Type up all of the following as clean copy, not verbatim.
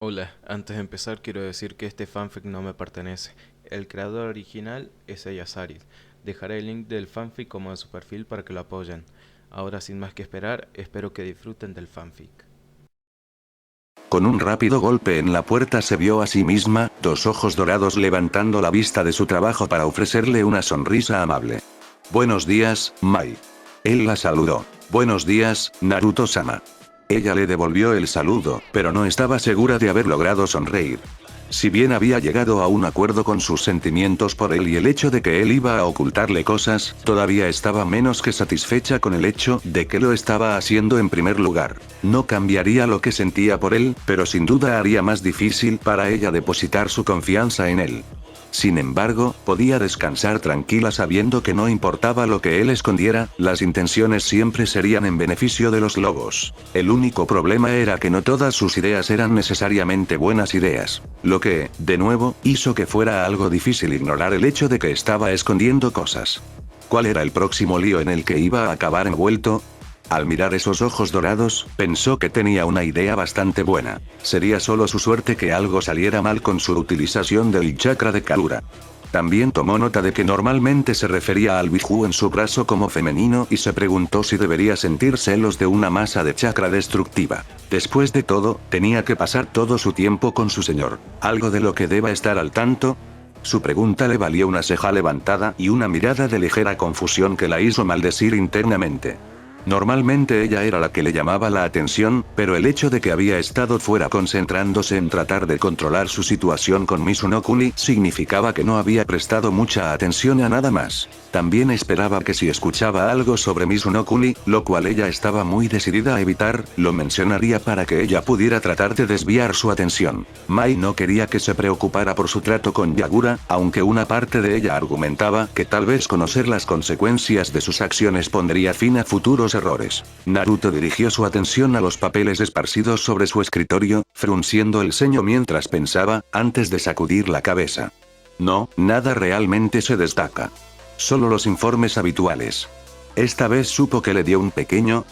Hola, antes de empezar quiero decir que este fanfic no me pertenece. El creador original es Ayasarit. Dejaré el link del fanfic como de su perfil para que lo apoyen. Ahora sin más que esperar, espero que disfruten del fanfic. Con un rápido golpe en la puerta se vio a sí misma, dos ojos dorados levantando la vista de su trabajo para ofrecerle una sonrisa amable. Buenos días, Mai. Él la saludó. Buenos días, Naruto-sama. Ella le devolvió el saludo, pero no estaba segura de haber logrado sonreír. Si bien había llegado a un acuerdo con sus sentimientos por él y el hecho de que él iba a ocultarle cosas, todavía estaba menos que satisfecha con el hecho de que lo estaba haciendo en primer lugar. No cambiaría lo que sentía por él, pero sin duda haría más difícil para ella depositar su confianza en él. Sin embargo, podía descansar tranquila sabiendo que no importaba lo que él escondiera, las intenciones siempre serían en beneficio de los lobos. El único problema era que no todas sus ideas eran necesariamente buenas ideas. Lo que, de nuevo, hizo que fuera algo difícil ignorar el hecho de que estaba escondiendo cosas. ¿Cuál era el próximo lío en el que iba a acabar envuelto? Al mirar esos ojos dorados, pensó que tenía una idea bastante buena. Sería solo su suerte que algo saliera mal con su utilización del chakra de Kalura. También tomó nota de que normalmente se refería al Biju en su brazo como femenino y se preguntó si debería sentir celos de una masa de chakra destructiva. Después de todo, tenía que pasar todo su tiempo con su señor. ¿Algo de lo que deba estar al tanto? Su pregunta le valió una ceja levantada y una mirada de ligera confusión que la hizo maldecir internamente. Normalmente ella era la que le llamaba la atención, pero el hecho de que había estado fuera concentrándose en tratar de controlar su situación con Mizuno Kuni significaba que no había prestado mucha atención a nada más. También esperaba que si escuchaba algo sobre Mizuno Kuni, lo cual ella estaba muy decidida a evitar, lo mencionaría para que ella pudiera tratar de desviar su atención. Mai no quería que se preocupara por su trato con Yagura, aunque una parte de ella argumentaba que tal vez conocer las consecuencias de sus acciones pondría fin a futuros errores. Naruto dirigió su atención a los papeles esparcidos sobre su escritorio, frunciendo el ceño mientras pensaba, antes de sacudir la cabeza. No, nada realmente se destaca. Solo los informes habituales. Esta vez supo que le dio un pequeño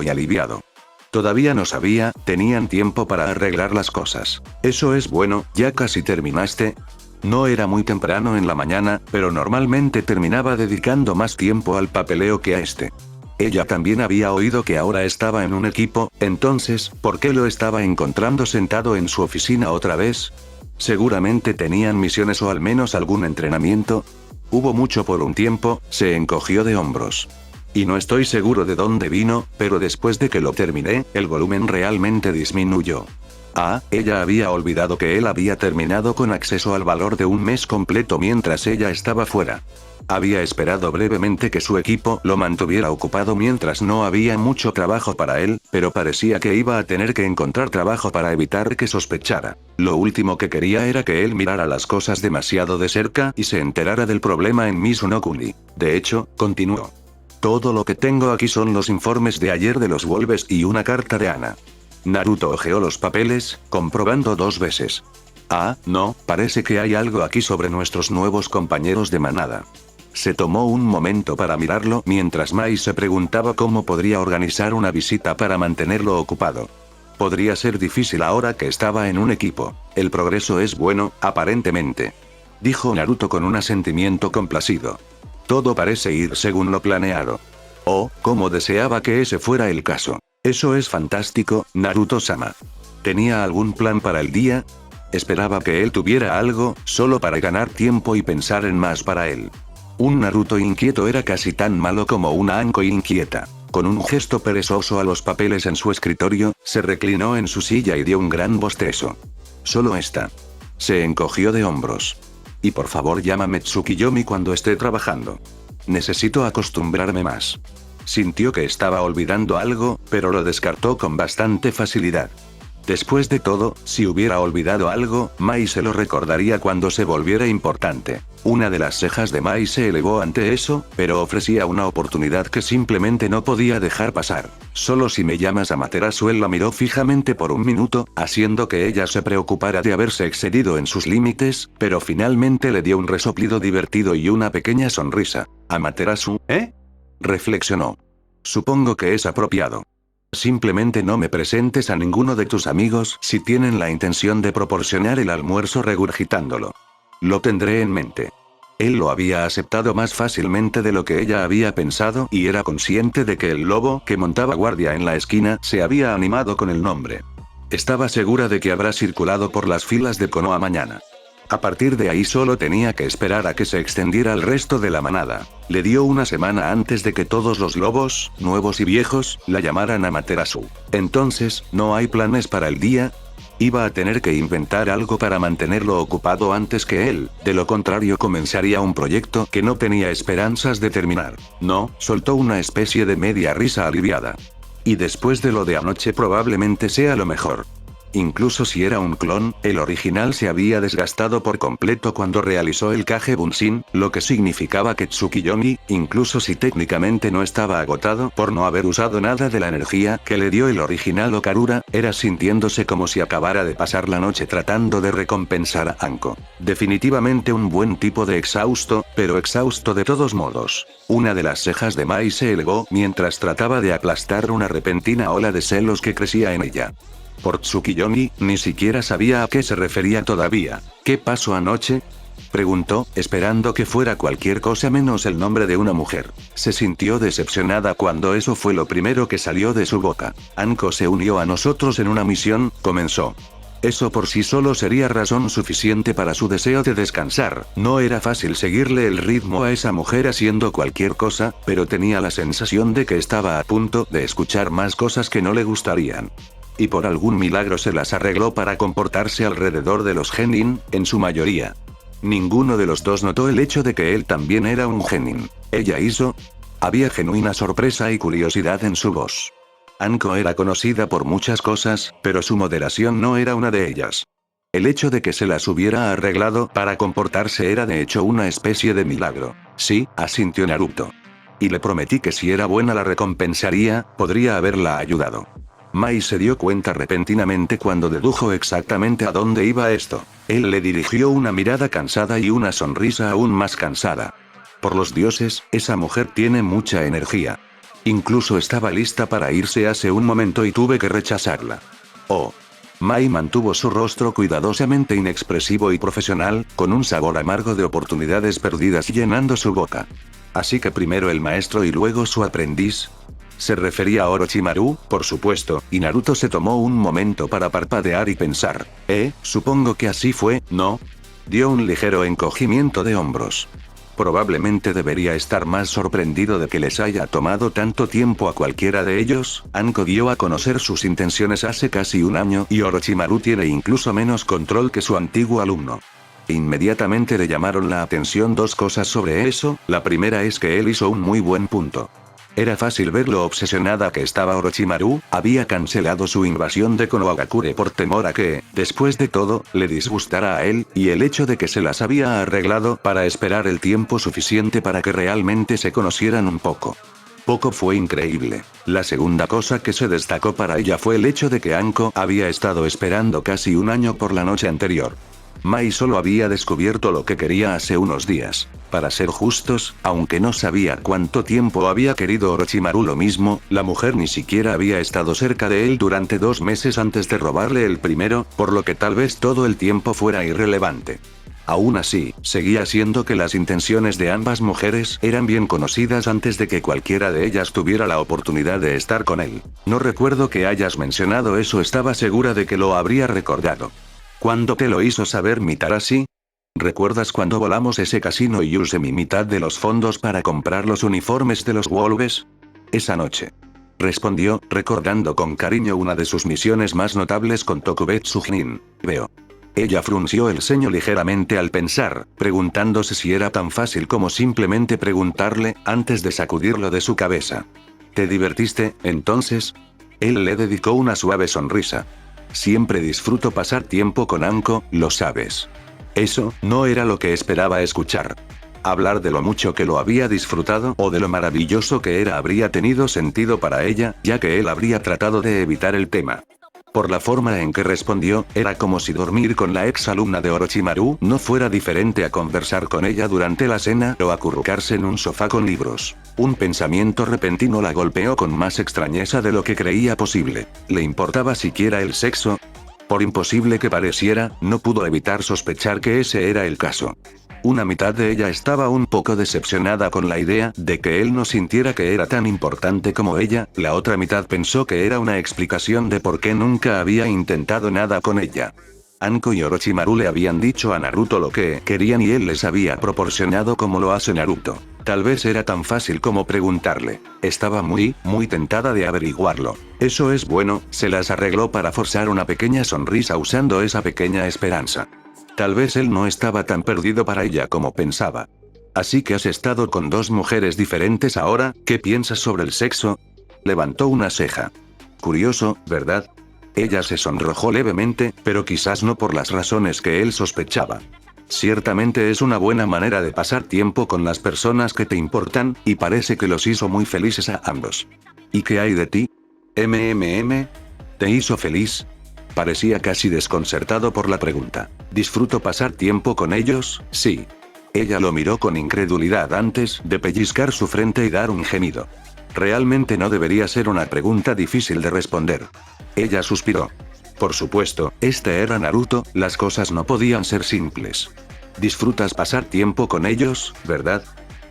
y aliviado. Todavía no sabía, tenían tiempo para arreglar las cosas. Eso es bueno, ¿ya casi terminaste? No era muy temprano en la mañana, pero normalmente terminaba dedicando más tiempo al papeleo que a este. Ella también había oído que ahora estaba en un equipo, entonces, ¿por qué lo estaba encontrando sentado en su oficina otra vez? Seguramente tenían misiones o al menos algún entrenamiento. Hubo mucho por un tiempo, se encogió de hombros. Y no estoy seguro de dónde vino, pero después de que lo terminé, el volumen realmente disminuyó. Ah, ella había olvidado que él había terminado con acceso al valor de un mes completo mientras ella estaba fuera. Había esperado brevemente que su equipo lo mantuviera ocupado mientras no había mucho trabajo para él, pero parecía que iba a tener que encontrar trabajo para evitar que sospechara. Lo último que quería era que él mirara las cosas demasiado de cerca y se enterara del problema en Mizuno Kuni. De hecho, continuó. Todo lo que tengo aquí son los informes de ayer de los Wolves y una carta de Ana. Naruto hojeó los papeles, comprobando dos veces. Ah, no, parece que hay algo aquí sobre nuestros nuevos compañeros de manada. Se tomó un momento para mirarlo mientras Mai se preguntaba cómo podría organizar una visita para mantenerlo ocupado. Podría ser difícil ahora que estaba en un equipo. El progreso es bueno, aparentemente. Dijo Naruto con un asentimiento complacido. Todo parece ir según lo planeado. Oh, cómo deseaba que ese fuera el caso. Eso es fantástico, Naruto-sama. ¿Tenía algún plan para el día? Esperaba que él tuviera algo, solo para ganar tiempo y pensar en más para él. Un Naruto inquieto era casi tan malo como una Anko inquieta. Con un gesto perezoso a los papeles en su escritorio, se reclinó en su silla y dio un gran bostezo. Solo esta. Se encogió de hombros. Y por favor llámame Tsukiyomi cuando esté trabajando. Necesito acostumbrarme más. Sintió que estaba olvidando algo, pero lo descartó con bastante facilidad. Después de todo, si hubiera olvidado algo, Mai se lo recordaría cuando se volviera importante. Una de las cejas de Mai se elevó ante eso, pero ofrecía una oportunidad que simplemente no podía dejar pasar. Solo si me llamas Amaterasu. Él la miró fijamente por un minuto, haciendo que ella se preocupara de haberse excedido en sus límites, pero finalmente le dio un resoplido divertido y una pequeña sonrisa. Amaterasu, ¿eh? Reflexionó. Supongo que es apropiado. Simplemente no me presentes a ninguno de tus amigos si tienen la intención de proporcionar el almuerzo regurgitándolo. Lo tendré en mente. Él lo había aceptado más fácilmente de lo que ella había pensado y era consciente de que el lobo que montaba guardia en la esquina se había animado con el nombre. Estaba segura de que habrá circulado por las filas de Konoha mañana. A partir de ahí solo tenía que esperar a que se extendiera el resto de la manada. Le dio una semana antes de que todos los lobos, nuevos y viejos, la llamaran Amaterasu. Entonces, ¿no hay planes para el día? Iba a tener que inventar algo para mantenerlo ocupado antes que él, de lo contrario comenzaría un proyecto que no tenía esperanzas de terminar. No, soltó una especie de media risa aliviada. Y después de lo de anoche probablemente sea lo mejor. Incluso si era un clon, el original se había desgastado por completo cuando realizó el Kage Bunshin, lo que significaba que Tsukiyomi, incluso si técnicamente no estaba agotado por no haber usado nada de la energía que le dio el original Okarura, era sintiéndose como si acabara de pasar la noche tratando de recompensar a Anko. Definitivamente un buen tipo de exhausto, pero exhausto de todos modos. Una de las cejas de Mai se elevó mientras trataba de aplastar una repentina ola de celos que crecía en ella. Por Tsukiyomi, ni siquiera sabía a qué se refería todavía. ¿Qué pasó anoche?, preguntó, esperando que fuera cualquier cosa menos el nombre de una mujer. Se sintió decepcionada cuando eso fue lo primero que salió de su boca. Anko se unió a nosotros en una misión, comenzó. Eso por sí solo sería razón suficiente para su deseo de descansar. No era fácil seguirle el ritmo a esa mujer haciendo cualquier cosa, pero tenía la sensación de que estaba a punto de escuchar más cosas que no le gustarían. Y por algún milagro se las arregló para comportarse alrededor de los genin, en su mayoría. Ninguno de los dos notó el hecho de que él también era un genin. ¿Ella hizo? Había genuina sorpresa y curiosidad en su voz. Anko era conocida por muchas cosas, pero su moderación no era una de ellas. El hecho de que se las hubiera arreglado para comportarse era de hecho una especie de milagro. Sí, asintió Naruto. Y le prometí que si era buena la recompensaría, podría haberla ayudado. Mai se dio cuenta repentinamente cuando dedujo exactamente a dónde iba esto. Él le dirigió una mirada cansada y una sonrisa aún más cansada. Por los dioses, esa mujer tiene mucha energía. Incluso estaba lista para irse hace un momento y tuve que rechazarla. Oh. Mai mantuvo su rostro cuidadosamente inexpresivo y profesional, con un sabor amargo de oportunidades perdidas llenando su boca. Así que primero el maestro y luego su aprendiz. Se refería a Orochimaru, por supuesto, y Naruto se tomó un momento para parpadear y pensar. Supongo que así fue, ¿no? Dio un ligero encogimiento de hombros. Probablemente debería estar más sorprendido de que les haya tomado tanto tiempo a cualquiera de ellos. Anko dio a conocer sus intenciones hace casi un año y Orochimaru tiene incluso menos control que su antiguo alumno. Inmediatamente le llamaron la atención dos cosas sobre eso. La primera es que él hizo un muy buen punto. Era fácil ver lo obsesionada que estaba Orochimaru, había cancelado su invasión de Konohagakure por temor a que, después de todo, le disgustara a él, y el hecho de que se las había arreglado para esperar el tiempo suficiente para que realmente se conocieran un poco. Poco fue increíble. La segunda cosa que se destacó para ella fue el hecho de que Anko había estado esperando casi un año por la noche anterior. Mai solo había descubierto lo que quería hace unos días. Para ser justos, aunque no sabía cuánto tiempo había querido Orochimaru lo mismo, la mujer ni siquiera había estado cerca de él durante 2 meses antes de robarle el primero, por lo que tal vez todo el tiempo fuera irrelevante. Aún así, seguía siendo que las intenciones de ambas mujeres eran bien conocidas antes de que cualquiera de ellas tuviera la oportunidad de estar con él. No recuerdo que hayas mencionado eso, estaba segura de que lo habría recordado. ¿Cuándo te lo hizo saber Mitarashi? ¿Recuerdas cuando volamos ese casino y usé mi mitad de los fondos para comprar los uniformes de los Wolves? Esa noche. Respondió, recordando con cariño una de sus misiones más notables con Tokubetsu Jnin. Veo. Ella frunció el ceño ligeramente al pensar, preguntándose si era tan fácil como simplemente preguntarle, antes de sacudirlo de su cabeza. ¿Te divertiste, entonces? Él le dedicó una suave sonrisa. Siempre disfruto pasar tiempo con Anko, lo sabes. Eso no era lo que esperaba escuchar. Hablar de lo mucho que lo había disfrutado o de lo maravilloso que era habría tenido sentido para ella, ya que él habría tratado de evitar el tema. Por la forma en que respondió, era como si dormir con la ex alumna de Orochimaru no fuera diferente a conversar con ella durante la cena o acurrucarse en un sofá con libros. Un pensamiento repentino la golpeó con más extrañeza de lo que creía posible. ¿Le importaba siquiera el sexo? Por imposible que pareciera, no pudo evitar sospechar que ese era el caso. Una mitad de ella estaba un poco decepcionada con la idea de que él no sintiera que era tan importante como ella, la otra mitad pensó que era una explicación de por qué nunca había intentado nada con ella. Anko y Orochimaru le habían dicho a Naruto lo que querían y él les había proporcionado como lo hace Naruto. Tal vez era tan fácil como preguntarle. Estaba muy tentada de averiguarlo. Eso es bueno, se las arregló para forzar una pequeña sonrisa usando esa pequeña esperanza. Tal vez él no estaba tan perdido para ella como pensaba. Así que has estado con dos mujeres diferentes ahora, ¿qué piensas sobre el sexo? Levantó una ceja. Curioso, ¿verdad? Ella se sonrojó levemente, pero quizás no por las razones que él sospechaba. Ciertamente es una buena manera de pasar tiempo con las personas que te importan, y parece que los hizo muy felices a ambos. ¿Y qué hay de ti? ¿Te hizo feliz? Parecía casi desconcertado por la pregunta. ¿Disfruto pasar tiempo con ellos? Sí. Ella lo miró con incredulidad antes de pellizcar su frente y dar un gemido. Realmente no debería ser una pregunta difícil de responder. Ella suspiró. Por supuesto, este era Naruto, las cosas no podían ser simples. ¿Disfrutas pasar tiempo con ellos, verdad?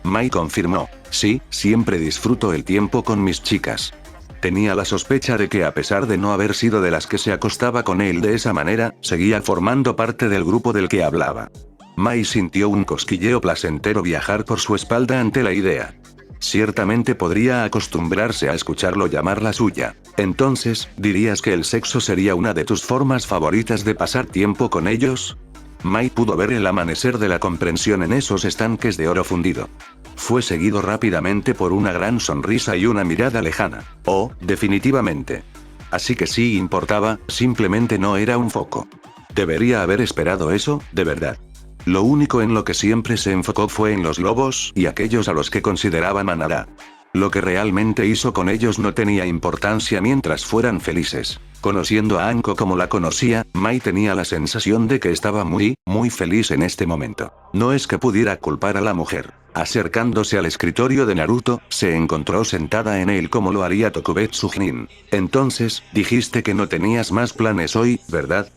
Mai confirmó. Sí, siempre disfruto el tiempo con mis chicas. Tenía la sospecha de que a pesar de no haber sido de las que se acostaba con él de esa manera, seguía formando parte del grupo del que hablaba. Mai sintió un cosquilleo placentero viajar por su espalda ante la idea. Ciertamente podría acostumbrarse a escucharlo llamar la suya. Entonces, ¿dirías que el sexo sería una de tus formas favoritas de pasar tiempo con ellos? Mai pudo ver el amanecer de la comprensión en esos estanques de oro fundido. Fue seguido rápidamente por una gran sonrisa y una mirada lejana. Oh, definitivamente. Así que sí importaba, simplemente no era un foco. Debería haber esperado eso, de verdad. Lo único en lo que siempre se enfocó fue en los lobos y aquellos a los que consideraba manada. Lo que realmente hizo con ellos no tenía importancia mientras fueran felices. Conociendo a Anko como la conocía, Mai tenía la sensación de que estaba muy feliz en este momento. No es que pudiera culpar a la mujer. Acercándose al escritorio de Naruto, se encontró sentada en él como lo haría Tokubetsu Jonin. Entonces, dijiste que no tenías más planes hoy, ¿verdad?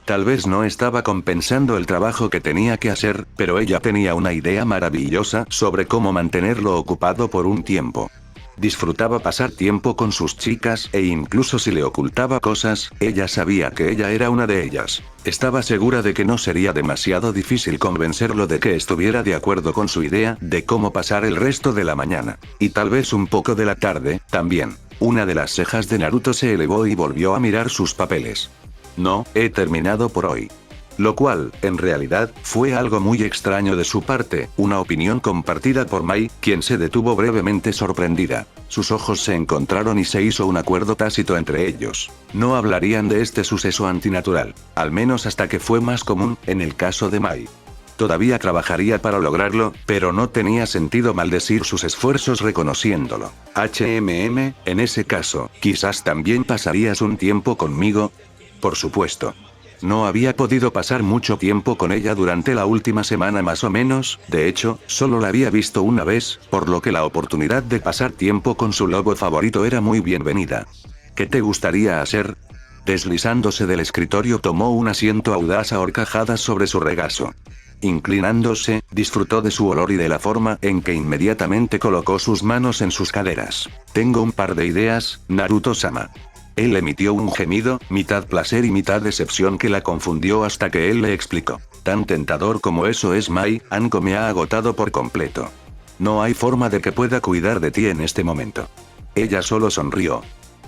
Tal vez no estaba compensando el trabajo que tenía que hacer, pero ella tenía una idea maravillosa sobre cómo mantenerlo ocupado por un tiempo. Disfrutaba pasar tiempo con sus chicas, e incluso si le ocultaba cosas, ella sabía que ella era una de ellas. Estaba segura de que no sería demasiado difícil convencerlo de que estuviera de acuerdo con su idea de cómo pasar el resto de la mañana. Y tal vez un poco de la tarde, también. Una de las cejas de Naruto se elevó y volvió a mirar sus papeles. No, he terminado por hoy. Lo cual, en realidad, fue algo muy extraño de su parte, una opinión compartida por Mai, quien se detuvo brevemente sorprendida. Sus ojos se encontraron y se hizo un acuerdo tácito entre ellos. No hablarían de este suceso antinatural, al menos hasta que fue más común, en el caso de Mai. Todavía trabajaría para lograrlo, pero no tenía sentido maldecir sus esfuerzos reconociéndolo. En ese caso, quizás también pasarías un tiempo conmigo. Por supuesto. No había podido pasar mucho tiempo con ella durante la última semana más o menos, de hecho, solo la había visto una vez, por lo que la oportunidad de pasar tiempo con su lobo favorito era muy bienvenida. ¿Qué te gustaría hacer? Deslizándose del escritorio tomó un asiento audaz a horcajadas sobre su regazo. Inclinándose, disfrutó de su olor y de la forma en que inmediatamente colocó sus manos en sus caderas. Tengo un par de ideas, Naruto-sama. Él emitió un gemido, mitad placer y mitad decepción que la confundió hasta que él le explicó. Tan tentador como eso es Mai, Anko me ha agotado por completo. No hay forma de que pueda cuidar de ti en este momento. Ella solo sonrió.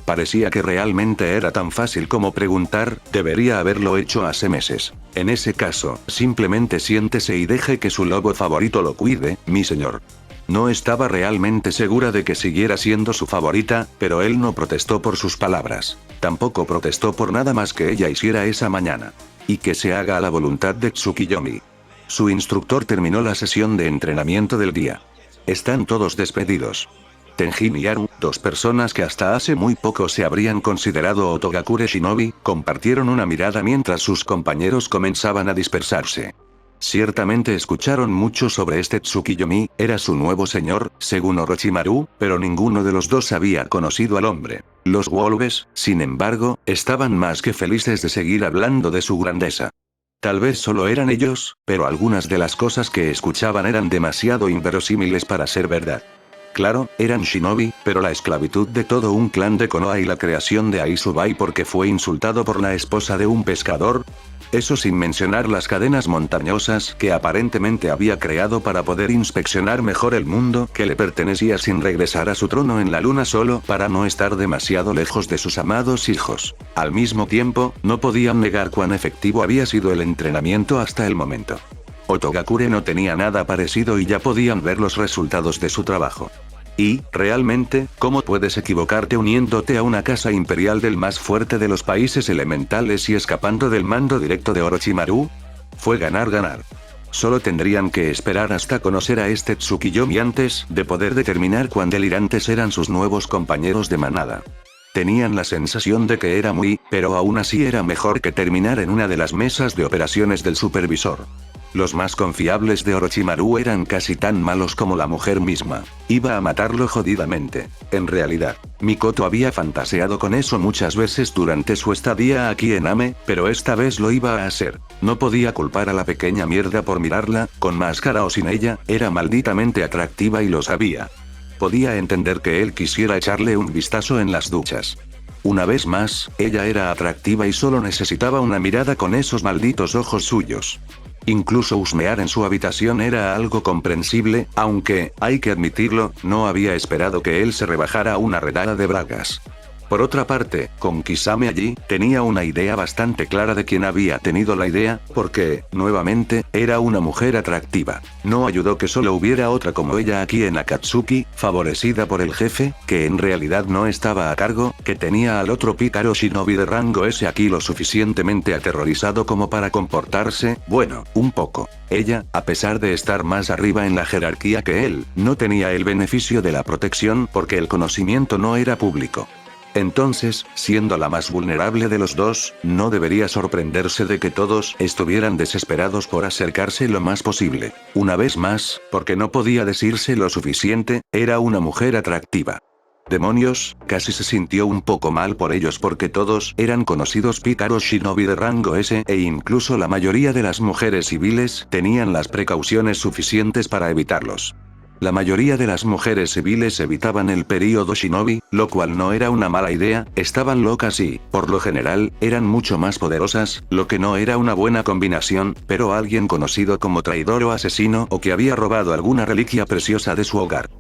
Parecía que realmente era tan fácil como preguntar, debería haberlo hecho hace meses. En ese caso, simplemente siéntese y deje que su lobo favorito lo cuide, mi señor. No estaba realmente segura de que siguiera siendo su favorita, pero él no protestó por sus palabras. Tampoco protestó por nada más que ella hiciera esa mañana. Y que se haga a la voluntad de Tsukiyomi. Su instructor terminó la sesión de entrenamiento del día. Están todos despedidos. Tenjin y Aru, dos personas que hasta hace muy poco se habrían considerado Otogakure Shinobi, compartieron una mirada mientras sus compañeros comenzaban a dispersarse. Ciertamente escucharon mucho sobre este Tsukiyomi, era su nuevo señor, según Orochimaru, pero ninguno de los dos había conocido al hombre. Los Wolves, sin embargo, estaban más que felices de seguir hablando de su grandeza. Tal vez solo eran ellos, pero algunas de las cosas que escuchaban eran demasiado inverosímiles para ser verdad. Claro, eran shinobi, pero la esclavitud de todo un clan de Konoha y la creación de Aizubai porque fue insultado por la esposa de un pescador. Eso sin mencionar las cadenas montañosas que aparentemente había creado para poder inspeccionar mejor el mundo que le pertenecía sin regresar a su trono en la luna solo para no estar demasiado lejos de sus amados hijos. Al mismo tiempo, no podían negar cuán efectivo había sido el entrenamiento hasta el momento. Otogakure no tenía nada parecido y ya podían ver los resultados de su trabajo. Y, realmente, ¿cómo puedes equivocarte uniéndote a una casa imperial del más fuerte de los países elementales y escapando del mando directo de Orochimaru? Fue ganar. Solo tendrían que esperar hasta conocer a este Tsukiyomi antes de poder determinar cuán delirantes eran sus nuevos compañeros de manada. Tenían la sensación de que era pero aún así era mejor que terminar en una de las mesas de operaciones del supervisor. Los más confiables de Orochimaru eran casi tan malos como la mujer misma. Iba a matarlo jodidamente. En realidad, Mikoto había fantaseado con eso muchas veces durante su estadía aquí en Ame, pero esta vez lo iba a hacer. No podía culpar a la pequeña mierda por mirarla, con máscara o sin ella, era malditamente atractiva y lo sabía. Podía entender que él quisiera echarle un vistazo en las duchas. Una vez más, ella era atractiva y solo necesitaba una mirada con esos malditos ojos suyos. Incluso husmear en su habitación era algo comprensible, aunque, hay que admitirlo, no había esperado que él se rebajara a una redada de bragas. Por otra parte, con Kisame allí, tenía una idea bastante clara de quién había tenido la idea, porque, nuevamente, era una mujer atractiva. No ayudó que solo hubiera otra como ella aquí en Akatsuki, favorecida por el jefe, que en realidad no estaba a cargo, que tenía al otro pícaro shinobi de rango S aquí lo suficientemente aterrorizado como para comportarse, bueno, un poco. Ella, a pesar de estar más arriba en la jerarquía que él, no tenía el beneficio de la protección porque el conocimiento no era público. Entonces, siendo la más vulnerable de los dos, no debería sorprenderse de que todos estuvieran desesperados por acercarse lo más posible. Una vez más, porque no podía decirse lo suficiente, era una mujer atractiva. Demonios, casi se sintió un poco mal por ellos porque todos eran conocidos pícaros shinobi de rango S e incluso la mayoría de las mujeres civiles tenían las precauciones suficientes para evitarlos. La mayoría de las mujeres civiles evitaban el período shinobi, lo cual no era una mala idea, estaban locas y, por lo general, eran mucho más poderosas, lo que no era una buena combinación, pero alguien conocido como traidor o asesino o que había robado alguna reliquia preciosa de su hogar.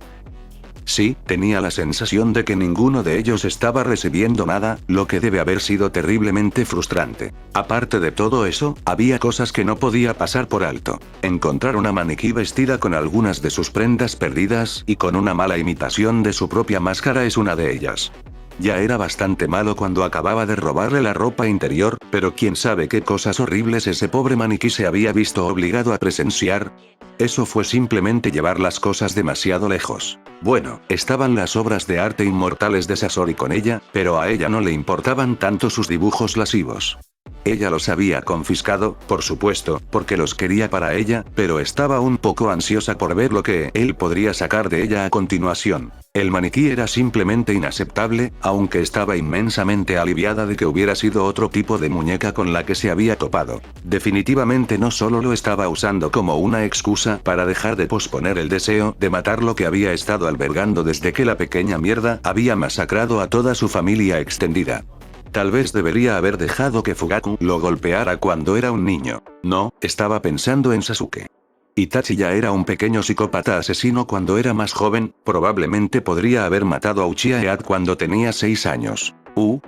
Sí, tenía la sensación de que ninguno de ellos estaba recibiendo nada, lo que debe haber sido terriblemente frustrante. Aparte de todo eso, había cosas que no podía pasar por alto. Encontrar una maniquí vestida con algunas de sus prendas perdidas y con una mala imitación de su propia máscara es una de ellas. Ya era bastante malo cuando acababa de robarle la ropa interior, pero quién sabe qué cosas horribles ese pobre maniquí se había visto obligado a presenciar. Eso fue simplemente llevar las cosas demasiado lejos. Bueno, estaban las obras de arte inmortales de Sasori con ella, pero a ella no le importaban tanto sus dibujos lascivos. Ella los había confiscado, por supuesto, porque los quería para ella, pero estaba un poco ansiosa por ver lo que él podría sacar de ella a continuación. El maniquí era simplemente inaceptable, aunque estaba inmensamente aliviada de que hubiera sido otro tipo de muñeca con la que se había topado. Definitivamente no solo lo estaba usando como una excusa para dejar de posponer el deseo de matar lo que había estado albergando desde que la pequeña mierda había masacrado a toda su familia extendida. Tal vez debería haber dejado que Fugaku lo golpeara cuando era un niño. No, estaba pensando en Sasuke. Itachi ya era un pequeño psicópata asesino cuando era más joven, probablemente podría haber matado a Uchiha Ead cuando tenía 6 años.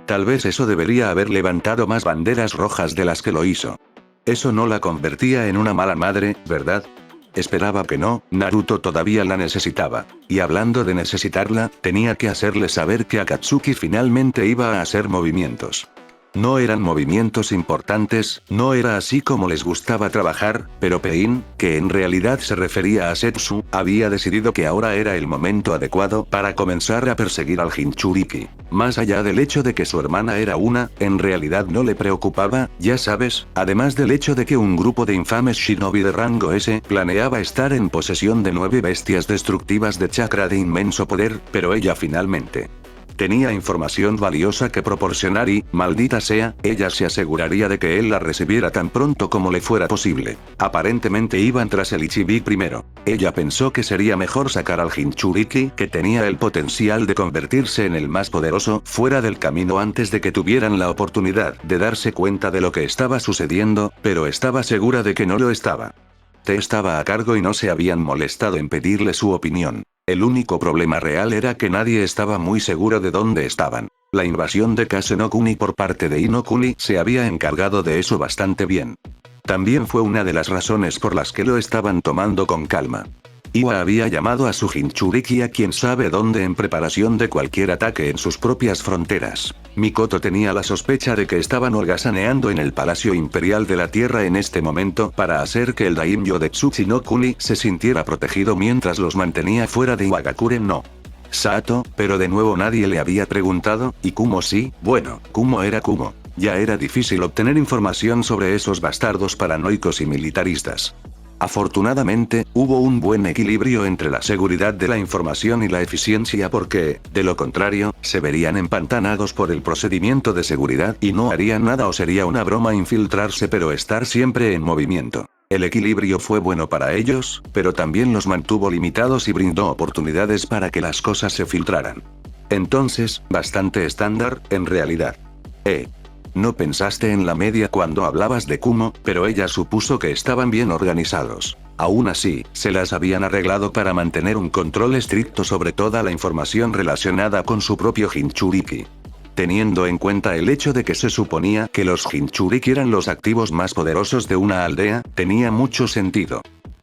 Tal vez eso debería haber levantado más banderas rojas de las que lo hizo. Eso no la convertía en una mala madre, ¿verdad? Esperaba que no, Naruto todavía la necesitaba. Y hablando de necesitarla, tenía que hacerle saber que Akatsuki finalmente iba a hacer movimientos. No eran movimientos importantes, no era así como les gustaba trabajar, pero Pain, que en realidad se refería a Setsu, había decidido que ahora era el momento adecuado para comenzar a perseguir al Jinchuriki. Más allá del hecho de que su hermana era una, en realidad no le preocupaba, ya sabes, además del hecho de que un grupo de infames shinobi de rango S planeaba estar en posesión de 9 bestias destructivas de chakra de inmenso poder, pero ella finalmente tenía información valiosa que proporcionar y, maldita sea, ella se aseguraría de que él la recibiera tan pronto como le fuera posible. Aparentemente iban tras el Ichibi primero. Ella pensó que sería mejor sacar al Jinchuriki, que tenía el potencial de convertirse en el más poderoso, fuera del camino antes de que tuvieran la oportunidad de darse cuenta de lo que estaba sucediendo, pero estaba segura de que no lo estaba. Te estaba a cargo y no se habían molestado en pedirle su opinión. El único problema real era que nadie estaba muy seguro de dónde estaban. La invasión de Kase no Kuni por parte de Inokuni se había encargado de eso bastante bien. También fue una de las razones por las que lo estaban tomando con calma. Iwa había llamado a su Jinchuriki a quien sabe dónde en preparación de cualquier ataque en sus propias fronteras. Mikoto tenía la sospecha de que estaban holgazaneando en el Palacio Imperial de la Tierra en este momento para hacer que el daimyo de Tsuchi no Kuni se sintiera protegido mientras los mantenía fuera de Iwagakure no Sato, pero de nuevo nadie le había preguntado, ¿y Kumo sí? Bueno, Kumo era Kumo. Ya era difícil obtener información sobre esos bastardos paranoicos y militaristas. Afortunadamente, hubo un buen equilibrio entre la seguridad de la información y la eficiencia porque, de lo contrario, se verían empantanados por el procedimiento de seguridad y no harían nada o sería una broma infiltrarse pero estar siempre en movimiento. El equilibrio fue bueno para ellos, pero también los mantuvo limitados y brindó oportunidades para que las cosas se filtraran. Entonces, bastante estándar, en realidad. No pensaste en la media cuando hablabas de Kumo, pero ella supuso que estaban bien organizados. Aún así, se las habían arreglado para mantener un control estricto sobre toda la información relacionada con su propio Jinchuriki. Teniendo en cuenta el hecho de que se suponía que los Jinchuriki eran los activos más poderosos de una aldea, tenía mucho sentido.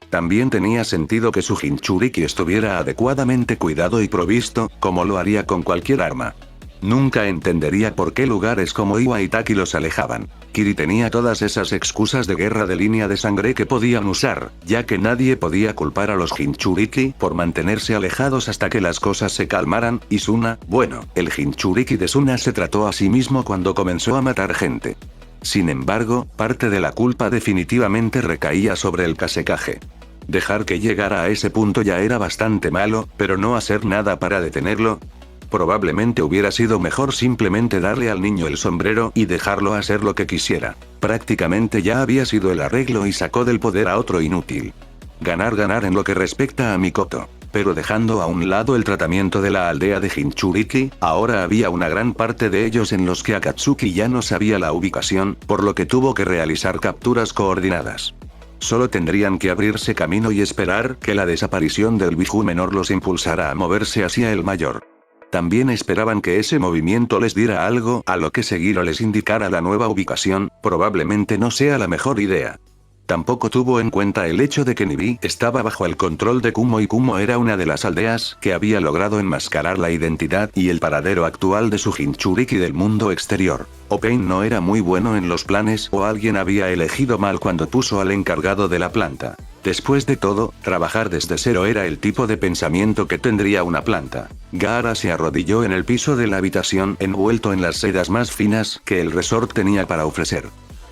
También tenía sentido que su Jinchuriki estuviera adecuadamente cuidado y provisto, como lo haría con cualquier arma. Nunca entendería por qué lugares como Iwa y Taki los alejaban. Kiri tenía todas esas excusas de guerra de línea de sangre que podían usar, ya que nadie podía culpar a los Jinchuriki por mantenerse alejados hasta que las cosas se calmaran, y Suna, bueno, el Jinchuriki de Suna se trató a sí mismo cuando comenzó a matar gente. Sin embargo, parte de la culpa definitivamente recaía sobre el Kasekaje. Dejar que llegara a ese punto ya era bastante malo, pero no hacer nada para detenerlo. Probablemente hubiera sido mejor simplemente darle al niño el sombrero y dejarlo hacer lo que quisiera. Prácticamente ya había sido el arreglo y sacó del poder a otro inútil. Ganar en lo que respecta a Mikoto. Pero dejando a un lado el tratamiento de la aldea de Jinchuriki, ahora había una gran parte de ellos en los que Akatsuki ya no sabía la ubicación, por lo que tuvo que realizar capturas coordinadas. Solo tendrían que abrirse camino y esperar que la desaparición del Biju menor los impulsara a moverse hacia el mayor. También esperaban que ese movimiento les diera algo a lo que seguir o les indicara la nueva ubicación, probablemente no sea la mejor idea. Tampoco tuvo en cuenta el hecho de que Nibi estaba bajo el control de Kumo y Kumo era una de las aldeas que había logrado enmascarar la identidad y el paradero actual de su Jinchuriki del mundo exterior. O Pain no era muy bueno en los planes o alguien había elegido mal cuando puso al encargado de la planta. Después de todo, trabajar desde cero era el tipo de pensamiento que tendría una planta. Gaara se arrodilló en el piso de la habitación envuelto en las sedas más finas que el resort tenía para ofrecer.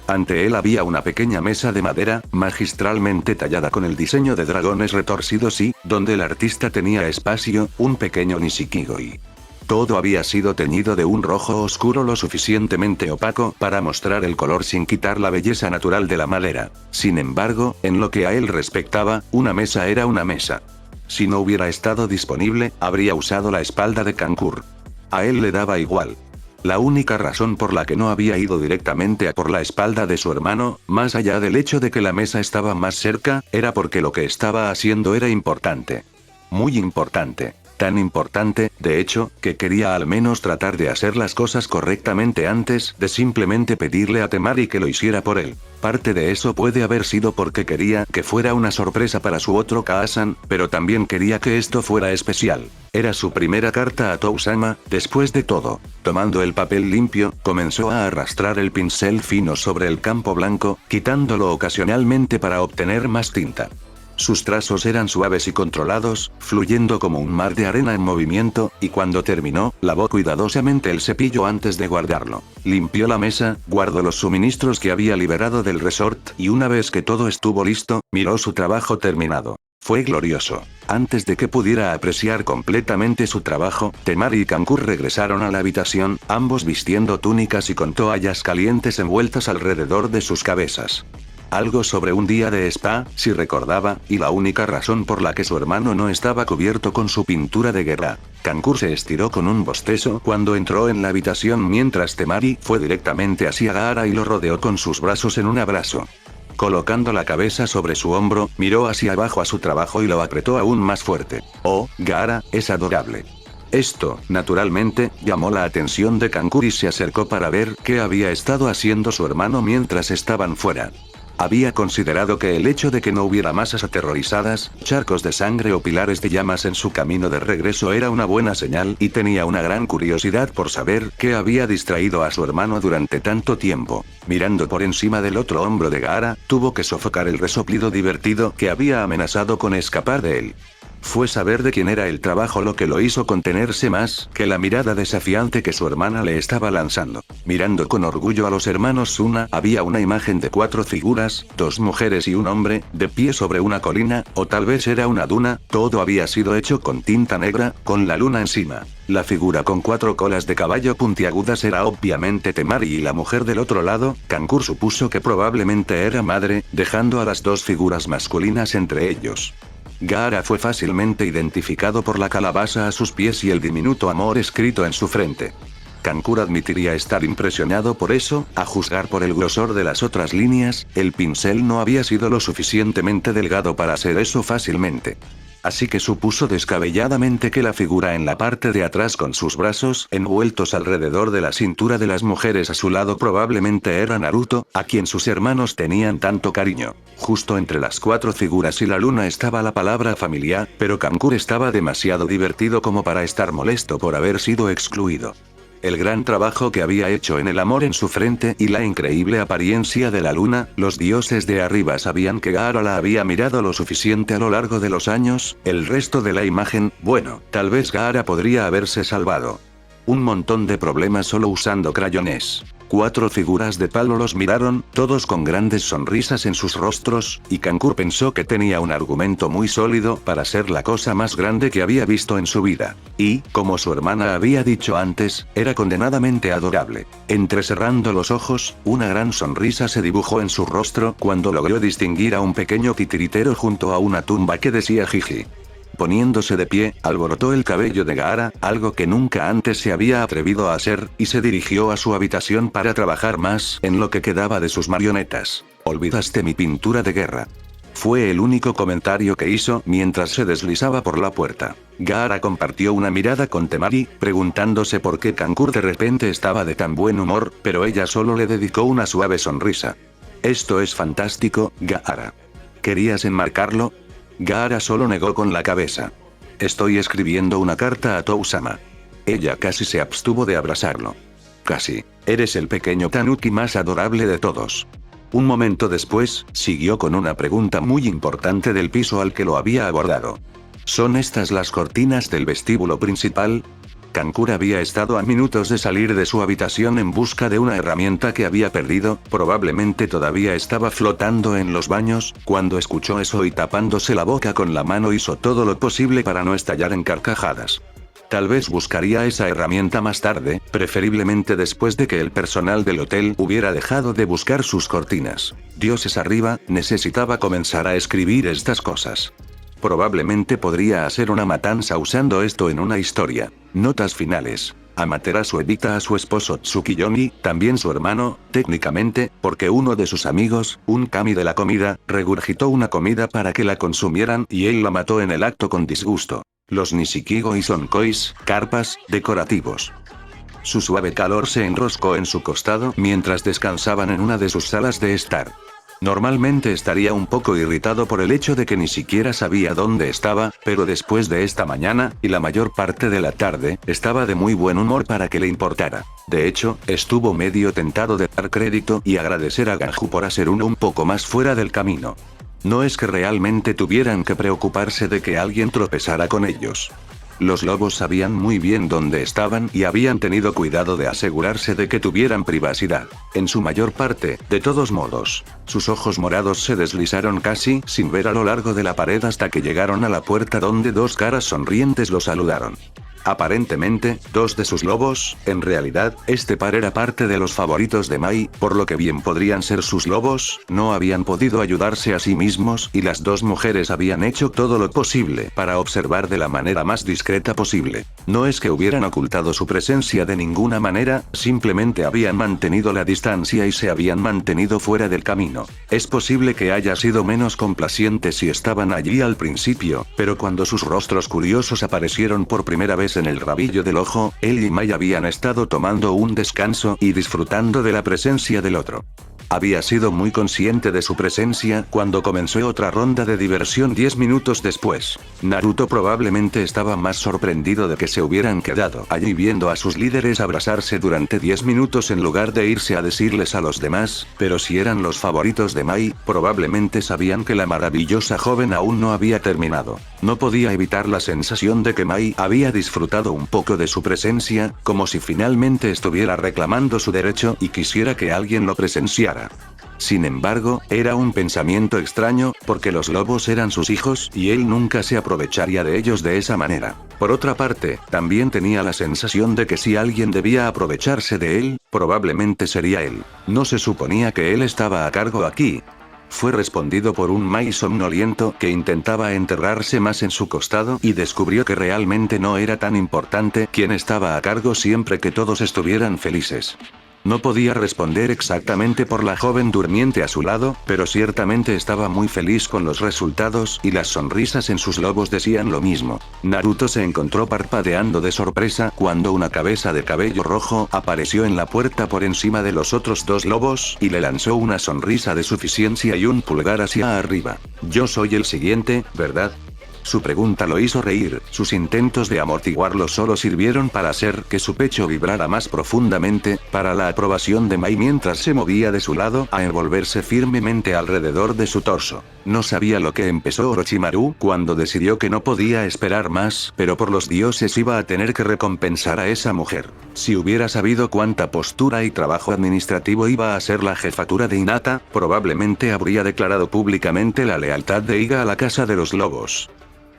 Ante él había una pequeña mesa de madera, magistralmente tallada con el diseño de dragones retorcidos y, donde el artista tenía espacio, un pequeño nishikigoi. Todo había sido teñido de un rojo oscuro lo suficientemente opaco para mostrar el color sin quitar la belleza natural de la madera. Sin embargo, en lo que a él respectaba, una mesa era una mesa. Si no hubiera estado disponible, habría usado la espalda de Kankur. A él le daba igual. La única razón por la que no había ido directamente a por la espalda de su hermano, más allá del hecho de que la mesa estaba más cerca, era porque lo que estaba haciendo era importante. Muy importante. Tan importante, de hecho, que quería al menos tratar de hacer las cosas correctamente antes de simplemente pedirle a Temari que lo hiciera por él. Parte de eso puede haber sido porque quería que fuera una sorpresa para su otro Kaasan, pero también quería que esto fuera especial. Era su primera carta a Tousama, después de todo. Tomando el papel limpio, comenzó a arrastrar el pincel fino sobre el campo blanco, quitándolo ocasionalmente para obtener más tinta. Sus trazos eran suaves y controlados, fluyendo como un mar de arena en movimiento, y cuando terminó, lavó cuidadosamente el cepillo antes de guardarlo. Limpió la mesa, guardó los suministros que había liberado del resort, y una vez que todo estuvo listo, miró su trabajo terminado. Fue glorioso. Antes de que pudiera apreciar completamente su trabajo, Temari y Kankur regresaron a la habitación, ambos vistiendo túnicas y con toallas calientes envueltas alrededor de sus cabezas. Algo sobre un día de spa, si recordaba, y la única razón por la que su hermano no estaba cubierto con su pintura de guerra. Kankur se estiró con un bostezo cuando entró en la habitación mientras Temari fue directamente hacia Gaara y lo rodeó con sus brazos en un abrazo. Colocando la cabeza sobre su hombro, miró hacia abajo a su trabajo y lo apretó aún más fuerte. Oh, Gaara, es adorable. Esto, naturalmente, llamó la atención de Kankur y se acercó para ver qué había estado haciendo su hermano mientras estaban fuera. Había considerado que el hecho de que no hubiera masas aterrorizadas, charcos de sangre o pilares de llamas en su camino de regreso era una buena señal y tenía una gran curiosidad por saber qué había distraído a su hermano durante tanto tiempo. Mirando por encima del otro hombro de Gaara, tuvo que sofocar el resoplido divertido que había amenazado con escapar de él. Fue saber de quién era el trabajo lo que lo hizo contenerse más que la mirada desafiante que su hermana le estaba lanzando. Mirando con orgullo a los hermanos Suna, había una imagen de 4 figuras, 2 mujeres y un hombre, de pie sobre una colina, o tal vez era una duna, todo había sido hecho con tinta negra, con la luna encima. La figura con 4 colas de caballo puntiagudas era obviamente Temari y la mujer del otro lado, Kankur supuso que probablemente era madre, dejando a las 2 figuras masculinas entre ellos. Gaara fue fácilmente identificado por la calabaza a sus pies y el diminuto amor escrito en su frente. Kankur admitiría estar impresionado por eso, a juzgar por el grosor de las otras líneas, el pincel no había sido lo suficientemente delgado para hacer eso fácilmente. Así que supuso descabelladamente que la figura en la parte de atrás con sus brazos envueltos alrededor de la cintura de las mujeres a su lado probablemente era Naruto, a quien sus hermanos tenían tanto cariño. Justo entre las 4 figuras y la luna estaba la palabra familia, pero Kankur estaba demasiado divertido como para estar molesto por haber sido excluido. El gran trabajo que había hecho en el amor en su frente y la increíble apariencia de la luna, los dioses de arriba sabían que Gaara la había mirado lo suficiente a lo largo de los años, el resto de la imagen, bueno, tal vez Gaara podría haberse salvado. Un montón de problemas solo usando crayones. 4 figuras de palo los miraron, todos con grandes sonrisas en sus rostros, y Kankur pensó que tenía un argumento muy sólido para ser la cosa más grande que había visto en su vida. Y, como su hermana había dicho antes, era condenadamente adorable. Entrecerrando los ojos, una gran sonrisa se dibujó en su rostro cuando logró distinguir a un pequeño titiritero junto a una tumba que decía jiji. Poniéndose de pie, alborotó el cabello de Gaara, algo que nunca antes se había atrevido a hacer, y se dirigió a su habitación para trabajar más en lo que quedaba de sus marionetas. «Olvidaste mi pintura de guerra». Fue el único comentario que hizo mientras se deslizaba por la puerta. Gaara compartió una mirada con Temari, preguntándose por qué Kankur de repente estaba de tan buen humor, pero ella solo le dedicó una suave sonrisa. «Esto es fantástico, Gaara. ¿Querías enmarcarlo?» Gaara solo negó con la cabeza. «Estoy escribiendo una carta a Tousama». Ella casi se abstuvo de abrazarlo. «Casi. Eres el pequeño tanuki más adorable de todos». Un momento después, siguió con una pregunta muy importante del piso al que lo había abordado. ¿Son estas las cortinas del vestíbulo principal? Kankur había estado a minutos de salir de su habitación en busca de una herramienta que había perdido, probablemente todavía estaba flotando en los baños, cuando escuchó eso y tapándose la boca con la mano hizo todo lo posible para no estallar en carcajadas. Tal vez buscaría esa herramienta más tarde, preferiblemente después de que el personal del hotel hubiera dejado de buscar sus cortinas. Dioses arriba, necesitaba comenzar a escribir estas cosas. Probablemente podría hacer una matanza usando esto en una historia. Notas finales. Amaterasu evita a su esposo Tsukiyomi, también su hermano, técnicamente, porque uno de sus amigos, un kami de la comida, regurgitó una comida para que la consumieran y él la mató en el acto con disgusto. Los Nishikigo y Sonkois, carpas, decorativos. Su suave calor se enroscó en su costado mientras descansaban en una de sus salas de estar. Normalmente estaría un poco irritado por el hecho de que ni siquiera sabía dónde estaba, pero después de esta mañana, y la mayor parte de la tarde, estaba de muy buen humor para que le importara. De hecho, estuvo medio tentado de dar crédito y agradecer a Ganju por hacer uno un poco más fuera del camino. No es que realmente tuvieran que preocuparse de que alguien tropezara con ellos. Los lobos sabían muy bien dónde estaban y habían tenido cuidado de asegurarse de que tuvieran privacidad. En su mayor parte, de todos modos. Sus ojos morados se deslizaron casi sin ver a lo largo de la pared hasta que llegaron a la puerta donde dos caras sonrientes lo saludaron. Aparentemente, dos de sus lobos, en realidad, este par era parte de los favoritos de Mai, por lo que bien podrían ser sus lobos, no habían podido ayudarse a sí mismos y las dos mujeres habían hecho todo lo posible para observar de la manera más discreta posible. No es que hubieran ocultado su presencia de ninguna manera, simplemente habían mantenido la distancia y se habían mantenido fuera del camino. Es posible que haya sido menos complaciente si estaban allí al principio, pero cuando sus rostros curiosos aparecieron por primera vez en el rabillo del ojo, él y Mai habían estado tomando un descanso y disfrutando de la presencia del otro. Había sido muy consciente de su presencia cuando comenzó otra ronda de diversión 10 minutos después. Naruto probablemente estaba más sorprendido de que se hubieran quedado allí viendo a sus líderes abrazarse durante 10 minutos en lugar de irse a decirles a los demás, pero si eran los favoritos de Mai, probablemente sabían que la maravillosa joven aún no había terminado. No podía evitar la sensación de que Mai había disfrutado un poco de su presencia, como si finalmente estuviera reclamando su derecho y quisiera que alguien lo presenciara. Sin embargo, era un pensamiento extraño, porque los lobos eran sus hijos y él nunca se aprovecharía de ellos de esa manera. Por otra parte, también tenía la sensación de que si alguien debía aprovecharse de él, probablemente sería él. No se suponía que él estaba a cargo aquí. Fue respondido por un Mai somnoliento que intentaba enterrarse más en su costado y descubrió que realmente no era tan importante quién estaba a cargo siempre que todos estuvieran felices. No podía responder exactamente por la joven durmiente a su lado, pero ciertamente estaba muy feliz con los resultados y las sonrisas en sus lobos decían lo mismo. Naruto se encontró parpadeando de sorpresa cuando una cabeza de cabello rojo apareció en la puerta por encima de los otros dos lobos y le lanzó una sonrisa de suficiencia y un pulgar hacia arriba. Yo soy el siguiente, ¿verdad? Su pregunta lo hizo reír, sus intentos de amortiguarlo solo sirvieron para hacer que su pecho vibrara más profundamente, para la aprobación de Mai mientras se movía de su lado a envolverse firmemente alrededor de su torso. No sabía lo que empezó Orochimaru cuando decidió que no podía esperar más, pero por los dioses iba a tener que recompensar a esa mujer. Si hubiera sabido cuánta postura y trabajo administrativo iba a ser la jefatura de Hinata, probablemente habría declarado públicamente la lealtad de Iga a la Casa de los Lobos.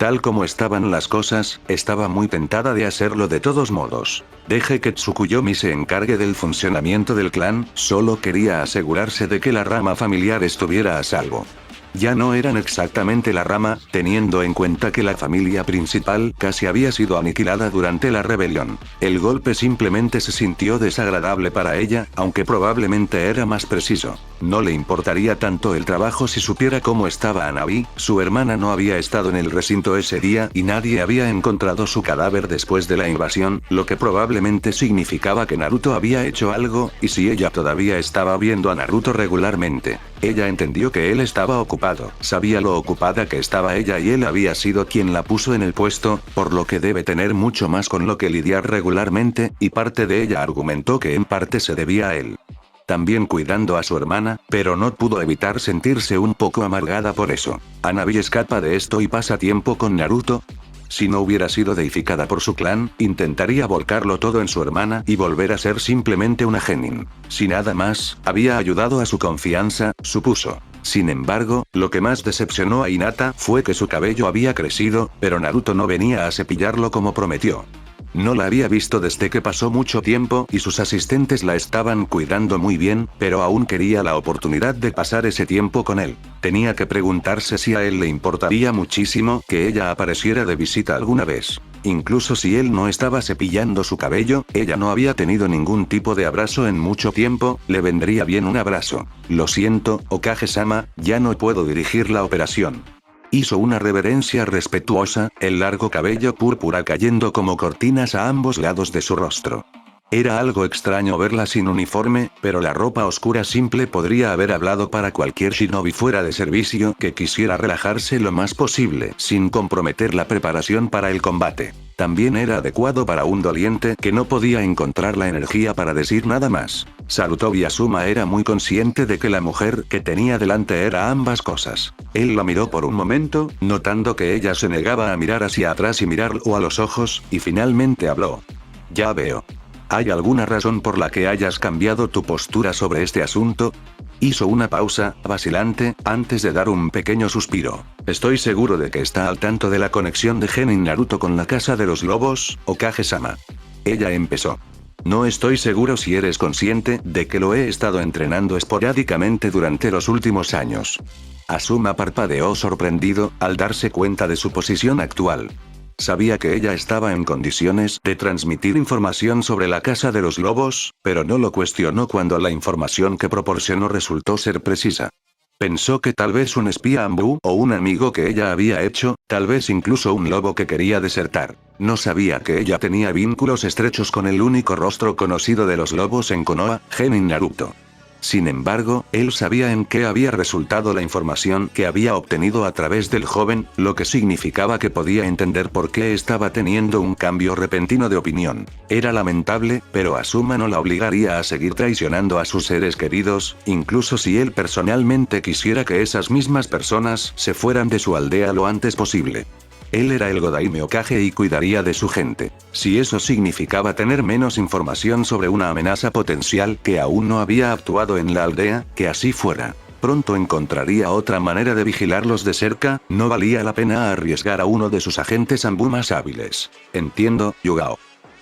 Tal como estaban las cosas, estaba muy tentada de hacerlo de todos modos. Deje que Tsukuyomi se encargue del funcionamiento del clan, solo quería asegurarse de que la rama familiar estuviera a salvo. Ya no eran exactamente la rama, teniendo en cuenta que la familia principal casi había sido aniquilada durante la rebelión. El golpe simplemente se sintió desagradable para ella, aunque probablemente era más preciso. No le importaría tanto el trabajo si supiera cómo estaba Anabi, su hermana no había estado en el recinto ese día y nadie había encontrado su cadáver después de la invasión, lo que probablemente significaba que Naruto había hecho algo, y si ella todavía estaba viendo a Naruto regularmente. Ella entendió que él estaba ocupado, sabía lo ocupada que estaba ella y él había sido quien la puso en el puesto, por lo que debe tener mucho más con lo que lidiar regularmente, y parte de ella argumentó que en parte se debía a él. También cuidando a su hermana, pero no pudo evitar sentirse un poco amargada por eso. Anabi escapa de esto y pasa tiempo con Naruto. Si no hubiera sido deificada por su clan, intentaría volcarlo todo en su hermana y volver a ser simplemente una genin. Si nada más, había ayudado a su confianza, supuso. Sin embargo, lo que más decepcionó a Hinata fue que su cabello había crecido, pero Naruto no venía a cepillarlo como prometió. No la había visto desde que pasó mucho tiempo y sus asistentes la estaban cuidando muy bien, pero aún quería la oportunidad de pasar ese tiempo con él. Tenía que preguntarse si a él le importaría muchísimo que ella apareciera de visita alguna vez. Incluso si él no estaba cepillando su cabello, ella no había tenido ningún tipo de abrazo en mucho tiempo, le vendría bien un abrazo. Lo siento, Okage-sama, ya no puedo dirigir la operación. Hizo una reverencia respetuosa, el largo cabello púrpura cayendo como cortinas a ambos lados de su rostro. Era algo extraño verla sin uniforme, pero la ropa oscura simple podría haber hablado para cualquier shinobi fuera de servicio que quisiera relajarse lo más posible sin comprometer la preparación para el combate. También era adecuado para un doliente que no podía encontrar la energía para decir nada más. Sarutobi Asuma era muy consciente de que la mujer que tenía delante era ambas cosas. Él la miró por un momento, notando que ella se negaba a mirar hacia atrás y mirarlo a los ojos, y finalmente habló. Ya veo. ¿Hay alguna razón por la que hayas cambiado tu postura sobre este asunto? Hizo una pausa, vacilante, antes de dar un pequeño suspiro. Estoy seguro de que está al tanto de la conexión de Genin Naruto con la Casa de los Lobos, Okage-sama. Ella empezó. No estoy seguro si eres consciente de que lo he estado entrenando esporádicamente durante los últimos años. Asuma parpadeó sorprendido, al darse cuenta de su posición actual. Sabía que ella estaba en condiciones de transmitir información sobre la Casa de los Lobos, pero no lo cuestionó cuando la información que proporcionó resultó ser precisa. Pensó que tal vez un espía Ambu o un amigo que ella había hecho, tal vez incluso un lobo que quería desertar. No sabía que ella tenía vínculos estrechos con el único rostro conocido de los lobos en Konoha, Genin Naruto. Sin embargo, él sabía en qué había resultado la información que había obtenido a través del joven, lo que significaba que podía entender por qué estaba teniendo un cambio repentino de opinión. Era lamentable, pero Asuma no la obligaría a seguir traicionando a sus seres queridos, incluso si él personalmente quisiera que esas mismas personas se fueran de su aldea lo antes posible. Él era el Godaime Hokage y cuidaría de su gente. Si eso significaba tener menos información sobre una amenaza potencial que aún no había actuado en la aldea, que así fuera. Pronto encontraría otra manera de vigilarlos de cerca, no valía la pena arriesgar a uno de sus agentes Ambu más hábiles. Entiendo, Yugao.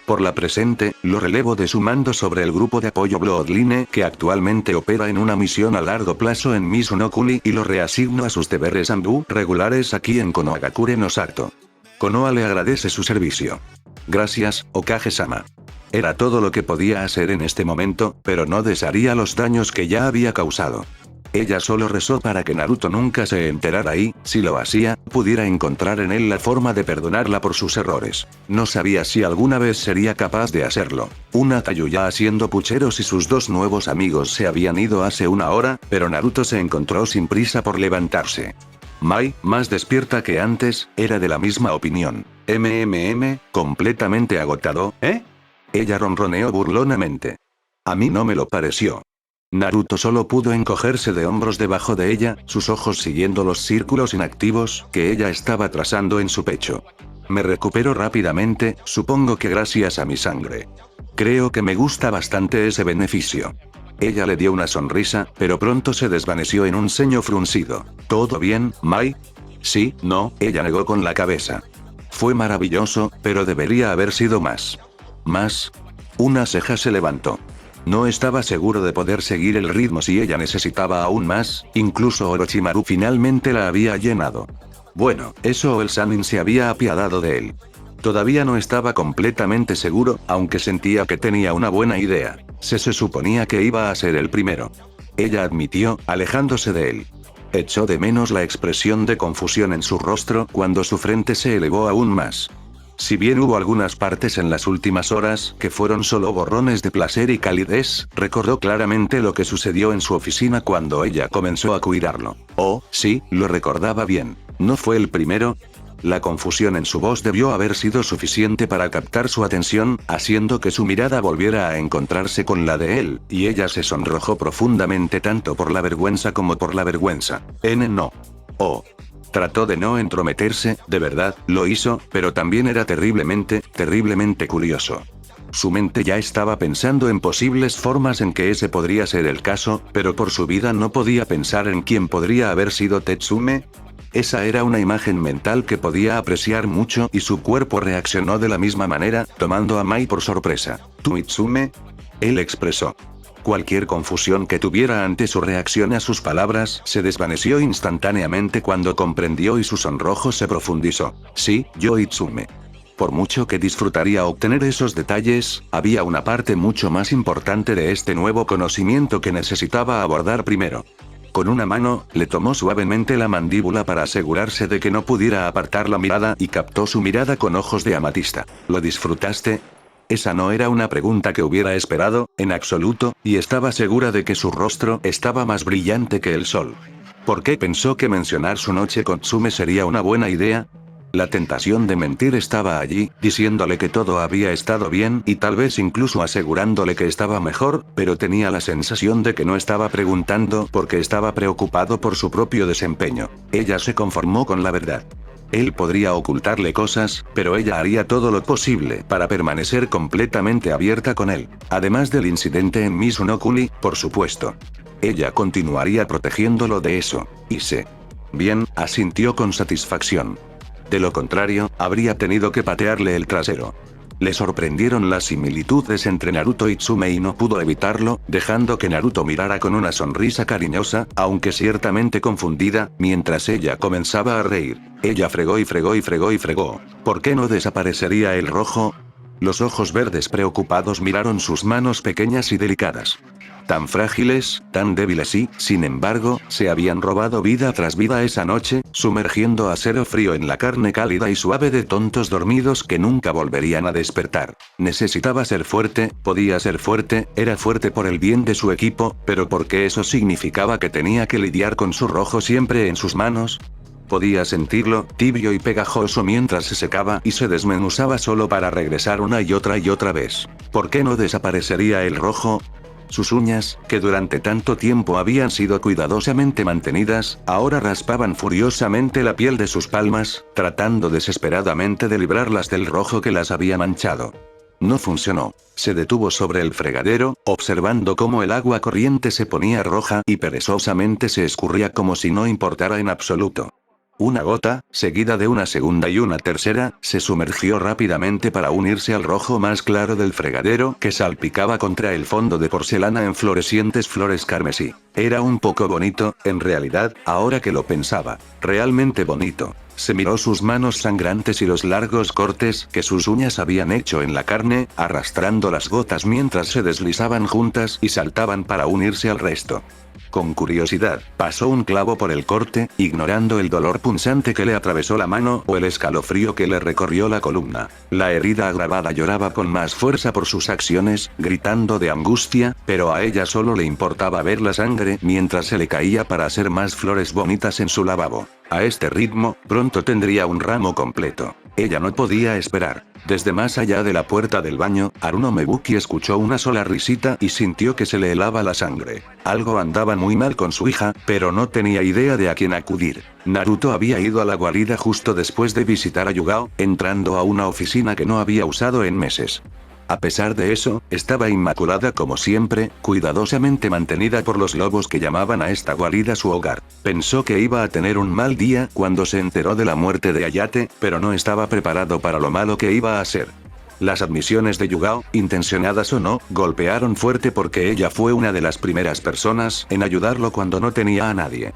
Por la presente, lo relevo de su mando sobre el grupo de apoyo Bloodline que actualmente opera en una misión a largo plazo en Mizunokuni y lo reasigno a sus deberes Ambu regulares aquí en Konohagakure no Sato. Konoha le agradece su servicio. Gracias, Okage-sama. Era todo lo que podía hacer en este momento, pero no desharía los daños que ya había causado. Ella solo rezó para que Naruto nunca se enterara y, si lo hacía, pudiera encontrar en él la forma de perdonarla por sus errores. No sabía si alguna vez sería capaz de hacerlo. Una Tayuya haciendo pucheros y sus dos nuevos amigos se habían ido hace una hora, pero Naruto se encontró sin prisa por levantarse. Mai, más despierta que antes, era de la misma opinión. Completamente agotado, ¿eh? Ella ronroneó burlonamente. A mí no me lo pareció. Naruto solo pudo encogerse de hombros debajo de ella, sus ojos siguiendo los círculos inactivos que ella estaba trazando en su pecho. Me recupero rápidamente, supongo que gracias a mi sangre. Creo que me gusta bastante ese beneficio. Ella le dio una sonrisa, pero pronto se desvaneció en un ceño fruncido. ¿Todo bien, Mai? Sí, no, ella negó con la cabeza. Fue maravilloso, pero debería haber sido más. ¿Más? Una ceja se levantó. No estaba seguro de poder seguir el ritmo si ella necesitaba aún más, incluso Orochimaru finalmente la había llenado. Bueno, eso o el Sannin se había apiadado de él. Todavía no estaba completamente seguro, aunque sentía que tenía una buena idea. Se suponía que iba a ser el primero. Ella admitió, alejándose de él. Echó de menos la expresión de confusión en su rostro cuando su frente se elevó aún más. Si bien hubo algunas partes en las últimas horas que fueron solo borrones de placer y calidez, recordó claramente lo que sucedió en su oficina cuando ella comenzó a cuidarlo. Oh, sí, lo recordaba bien. ¿No fue el primero? La confusión en su voz debió haber sido suficiente para captar su atención, haciendo que su mirada volviera a encontrarse con la de él, y ella se sonrojó profundamente tanto por la vergüenza como por la vergüenza. No. Oh. Trató de no entrometerse, de verdad, lo hizo, pero también era terriblemente curioso. Su mente ya estaba pensando en posibles formas en que ese podría ser el caso, pero por su vida no podía pensar en quién podría haber sido Tetsume. Esa era una imagen mental que podía apreciar mucho y su cuerpo reaccionó de la misma manera, tomando a Mai por sorpresa. ¿Tú Itsume? Él expresó. Cualquier confusión que tuviera ante su reacción a sus palabras se desvaneció instantáneamente cuando comprendió y su sonrojo se profundizó. Sí, yo Itsume. Por mucho que disfrutaría obtener esos detalles, había una parte mucho más importante de este nuevo conocimiento que necesitaba abordar primero. Con una mano, le tomó suavemente la mandíbula para asegurarse de que no pudiera apartar la mirada y captó su mirada con ojos de amatista. ¿Lo disfrutaste? Esa no era una pregunta que hubiera esperado, en absoluto, y estaba segura de que su rostro estaba más brillante que el sol. ¿Por qué pensó que mencionar su noche con Tsume sería una buena idea? La tentación de mentir estaba allí, diciéndole que todo había estado bien y tal vez incluso asegurándole que estaba mejor, pero tenía la sensación de que no estaba preguntando porque estaba preocupado por su propio desempeño. Ella se conformó con la verdad. Él podría ocultarle cosas, pero ella haría todo lo posible para permanecer completamente abierta con él. Además del incidente en Mizunokuni, por supuesto. Ella continuaría protegiéndolo de eso. Y sé. Bien, asintió con satisfacción. De lo contrario, habría tenido que patearle el trasero. Le sorprendieron las similitudes entre Naruto y Tsume y no pudo evitarlo, dejando que Naruto mirara con una sonrisa cariñosa, aunque ciertamente confundida, mientras ella comenzaba a reír. Ella fregó y fregó y fregó y fregó. ¿Por qué no desaparecería el rojo? Los ojos verdes preocupados miraron sus manos pequeñas y delicadas. Tan frágiles, tan débiles y, sin embargo, se habían robado vida tras vida esa noche, sumergiendo acero frío en la carne cálida y suave de tontos dormidos que nunca volverían a despertar. Necesitaba ser fuerte, podía ser fuerte, era fuerte por el bien de su equipo, pero porque eso significaba que tenía que lidiar con su rojo siempre en sus manos. Podía sentirlo, tibio y pegajoso mientras se secaba y se desmenuzaba solo para regresar una y otra vez. ¿Por qué no desaparecería el rojo? Sus uñas, que durante tanto tiempo habían sido cuidadosamente mantenidas, ahora raspaban furiosamente la piel de sus palmas, tratando desesperadamente de librarlas del rojo que las había manchado. No funcionó. Se detuvo sobre el fregadero, observando cómo el agua corriente se ponía roja y perezosamente se escurría como si no importara en absoluto. Una gota, seguida de una segunda y una tercera, se sumergió rápidamente para unirse al rojo más claro del fregadero que salpicaba contra el fondo de porcelana en florecientes flores carmesí. Era un poco bonito, en realidad, ahora que lo pensaba. Realmente bonito. Se miró sus manos sangrantes y los largos cortes que sus uñas habían hecho en la carne, arrastrando las gotas mientras se deslizaban juntas y saltaban para unirse al resto. Con curiosidad, pasó un clavo por el corte, ignorando el dolor punzante que le atravesó la mano o el escalofrío que le recorrió la columna. La herida agravada lloraba con más fuerza por sus acciones, gritando de angustia, pero a ella solo le importaba ver la sangre mientras se le caía para hacer más flores bonitas en su lavabo. A este ritmo, pronto tendría un ramo completo. Ella no podía esperar. Desde más allá de la puerta del baño, Haruno Mebuki escuchó una sola risita y sintió que se le helaba la sangre. Algo andaba muy mal con su hija, pero no tenía idea de a quién acudir. Naruto había ido a la guarida justo después de visitar a Yugao, entrando a una oficina que no había usado en meses. A pesar de eso, estaba inmaculada como siempre, cuidadosamente mantenida por los lobos que llamaban a esta guarida su hogar. Pensó que iba a tener un mal día cuando se enteró de la muerte de Ayate, pero no estaba preparado para lo malo que iba a ser. Las admisiones de Yugao, intencionadas o no, golpearon fuerte porque ella fue una de las primeras personas en ayudarlo cuando no tenía a nadie.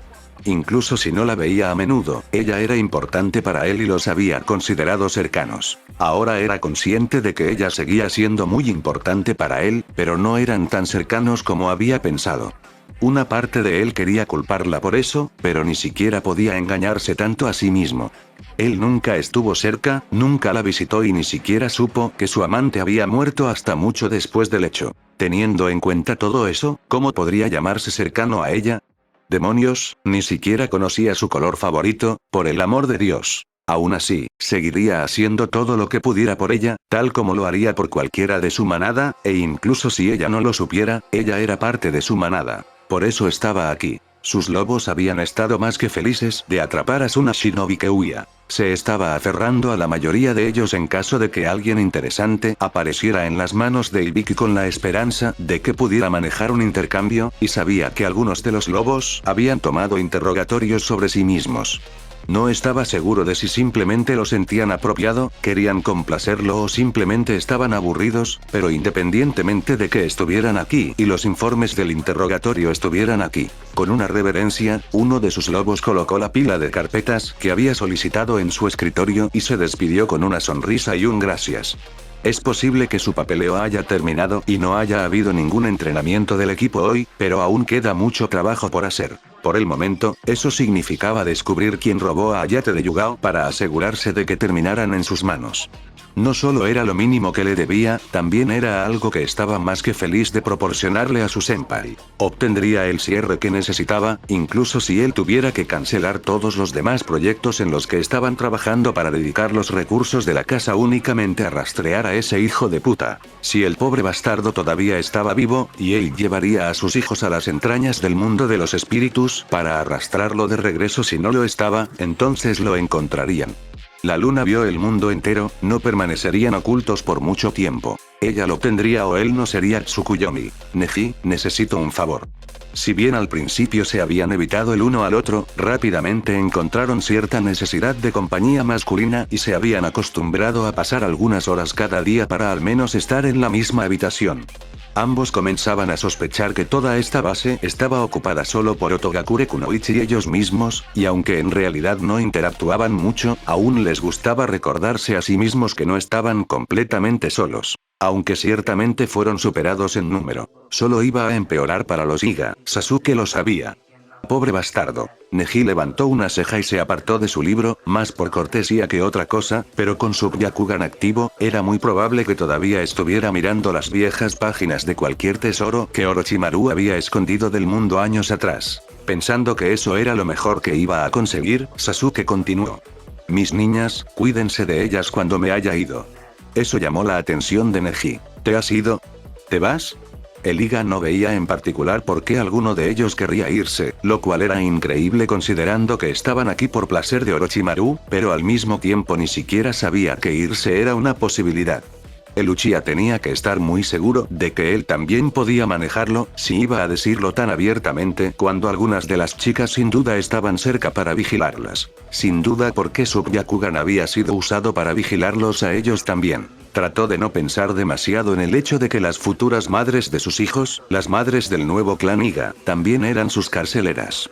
Incluso si no la veía a menudo, ella era importante para él y los había considerado cercanos. Ahora era consciente de que ella seguía siendo muy importante para él, pero no eran tan cercanos como había pensado. Una parte de él quería culparla por eso, pero ni siquiera podía engañarse tanto a sí mismo. Él nunca estuvo cerca, nunca la visitó y ni siquiera supo que su amante había muerto hasta mucho después del hecho. Teniendo en cuenta todo eso, ¿cómo podría llamarse cercano a ella? Demonios, ni siquiera conocía su color favorito, por el amor de Dios. Aún así, seguiría haciendo todo lo que pudiera por ella, tal como lo haría por cualquiera de su manada, e incluso si ella no lo supiera, ella era parte de su manada. Por eso estaba aquí. Sus lobos habían estado más que felices de atrapar a Suna Shinobi que huía. Se estaba aferrando a la mayoría de ellos en caso de que alguien interesante apareciera en las manos de Ibiki con la esperanza de que pudiera manejar un intercambio, y sabía que algunos de los lobos habían tomado interrogatorios sobre sí mismos. No estaba seguro de si simplemente lo sentían apropiado, querían complacerlo o simplemente estaban aburridos, pero independientemente de que estuvieran aquí y los informes del interrogatorio estuvieran aquí. Con una reverencia, uno de sus lobos colocó la pila de carpetas que había solicitado en su escritorio y se despidió con una sonrisa y un gracias. Es posible que su papeleo haya terminado y no haya habido ningún entrenamiento del equipo hoy, pero aún queda mucho trabajo por hacer. Por el momento, eso significaba descubrir quién robó a Ayate de Yugao para asegurarse de que terminaran en sus manos. No solo era lo mínimo que le debía, también era algo que estaba más que feliz de proporcionarle a su senpai. Obtendría el cierre que necesitaba, incluso si él tuviera que cancelar todos los demás proyectos en los que estaban trabajando para dedicar los recursos de la casa únicamente a rastrear a ese hijo de puta. Si el pobre bastardo todavía estaba vivo, y él llevaría a sus hijos a las entrañas del mundo de los espíritus para arrastrarlo de regreso si no lo estaba, entonces lo encontrarían. La luna vio el mundo entero, no permanecerían ocultos por mucho tiempo. Ella lo tendría o él no sería Tsukuyomi. Neji, necesito un favor. Si bien al principio se habían evitado el uno al otro, rápidamente encontraron cierta necesidad de compañía masculina y se habían acostumbrado a pasar algunas horas cada día para al menos estar en la misma habitación. Ambos comenzaban a sospechar que toda esta base estaba ocupada solo por Otogakure Kunoichi y ellos mismos, y aunque en realidad no interactuaban mucho, aún les gustaba recordarse a sí mismos que no estaban completamente solos. Aunque ciertamente fueron superados en número, solo iba a empeorar para los Iga, Sasuke lo sabía. Pobre bastardo. Neji levantó una ceja y se apartó de su libro, más por cortesía que otra cosa, pero con su Byakugan activo, era muy probable que todavía estuviera mirando las viejas páginas de cualquier tesoro que Orochimaru había escondido del mundo años atrás. Pensando que eso era lo mejor que iba a conseguir, Sasuke continuó. Mis niñas, cuídense de ellas cuando me haya ido. Eso llamó la atención de Neji. ¿Te has ido? ¿Te vas? El Iga no veía en particular por qué alguno de ellos querría irse, lo cual era increíble considerando que estaban aquí por placer de Orochimaru, pero al mismo tiempo ni siquiera sabía que irse era una posibilidad. El Uchiha tenía que estar muy seguro de que él también podía manejarlo, si iba a decirlo tan abiertamente, cuando algunas de las chicas sin duda estaban cerca para vigilarlas. Sin duda porque su Byakugan había sido usado para vigilarlos a ellos también. Trató de no pensar demasiado en el hecho de que las futuras madres de sus hijos, las madres del nuevo clan Iga, también eran sus carceleras.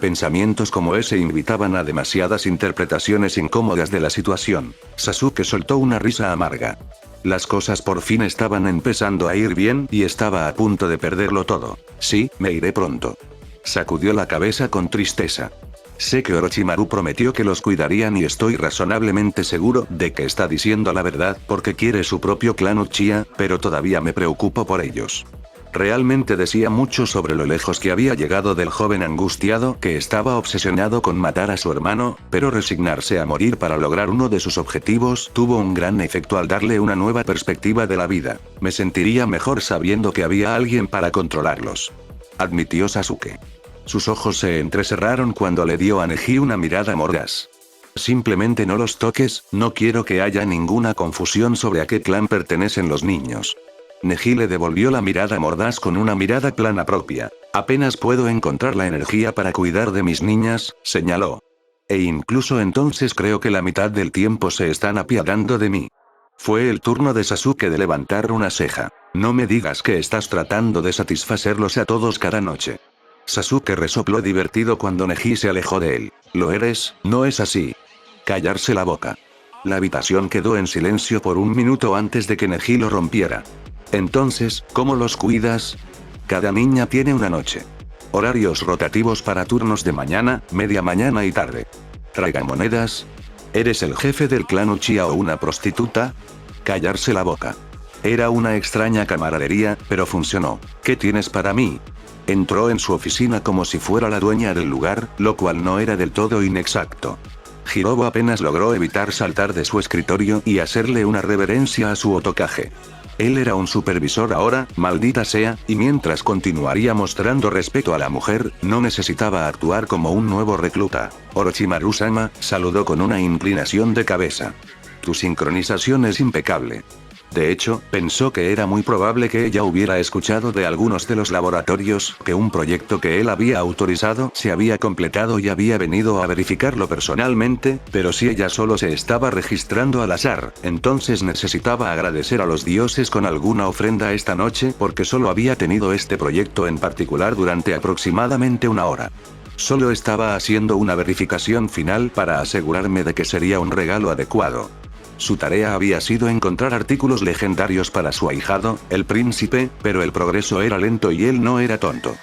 Pensamientos como ese invitaban a demasiadas interpretaciones incómodas de la situación. Sasuke soltó una risa amarga. Las cosas por fin estaban empezando a ir bien y estaba a punto de perderlo todo. Sí, me iré pronto. Sacudió la cabeza con tristeza. Sé que Orochimaru prometió que los cuidarían y estoy razonablemente seguro de que está diciendo la verdad porque quiere su propio clan Uchiha, pero todavía me preocupo por ellos. Realmente decía mucho sobre lo lejos que había llegado del joven angustiado que estaba obsesionado con matar a su hermano, pero resignarse a morir para lograr uno de sus objetivos tuvo un gran efecto al darle una nueva perspectiva de la vida. Me sentiría mejor sabiendo que había alguien para controlarlos. Admitió Sasuke. Sus ojos se entrecerraron cuando le dio a Neji una mirada mordaz. Simplemente no los toques, no quiero que haya ninguna confusión sobre a qué clan pertenecen los niños. Neji le devolvió la mirada mordaz con una mirada plana propia. Apenas puedo encontrar la energía para cuidar de mis niñas, señaló. E incluso entonces creo que la mitad del tiempo se están apiadando de mí. Fue el turno de Sasuke de levantar una ceja. No me digas que estás tratando de satisfacerlos a todos cada noche. Sasuke resopló divertido cuando Neji se alejó de él. ¿Lo eres? No es así. Callarse la boca. La habitación quedó en silencio por un minuto antes de que Neji lo rompiera. Entonces, ¿cómo los cuidas? Cada niña tiene una noche. Horarios rotativos para turnos de mañana, media mañana y tarde. ¿Tragamonedas? ¿Eres el jefe del clan Uchiha o una prostituta? Callarse la boca. Era una extraña camaradería, pero funcionó. ¿Qué tienes para mí? Entró en su oficina como si fuera la dueña del lugar, lo cual no era del todo inexacto. Hirobo apenas logró evitar saltar de su escritorio y hacerle una reverencia a su Otokage. Él era un supervisor ahora, maldita sea, y mientras continuaría mostrando respeto a la mujer, no necesitaba actuar como un nuevo recluta. Orochimaru-sama, saludó con una inclinación de cabeza. Tu sincronización es impecable. De hecho, pensó que era muy probable que ella hubiera escuchado de algunos de los laboratorios que un proyecto que él había autorizado se había completado y había venido a verificarlo personalmente, pero si ella solo se estaba registrando al azar, entonces necesitaba agradecer a los dioses con alguna ofrenda esta noche porque solo había tenido este proyecto en particular durante aproximadamente una hora. Solo estaba haciendo una verificación final para asegurarme de que sería un regalo adecuado. Su tarea había sido encontrar artículos legendarios para su ahijado, el príncipe, pero el progreso era lento y él no era tonto.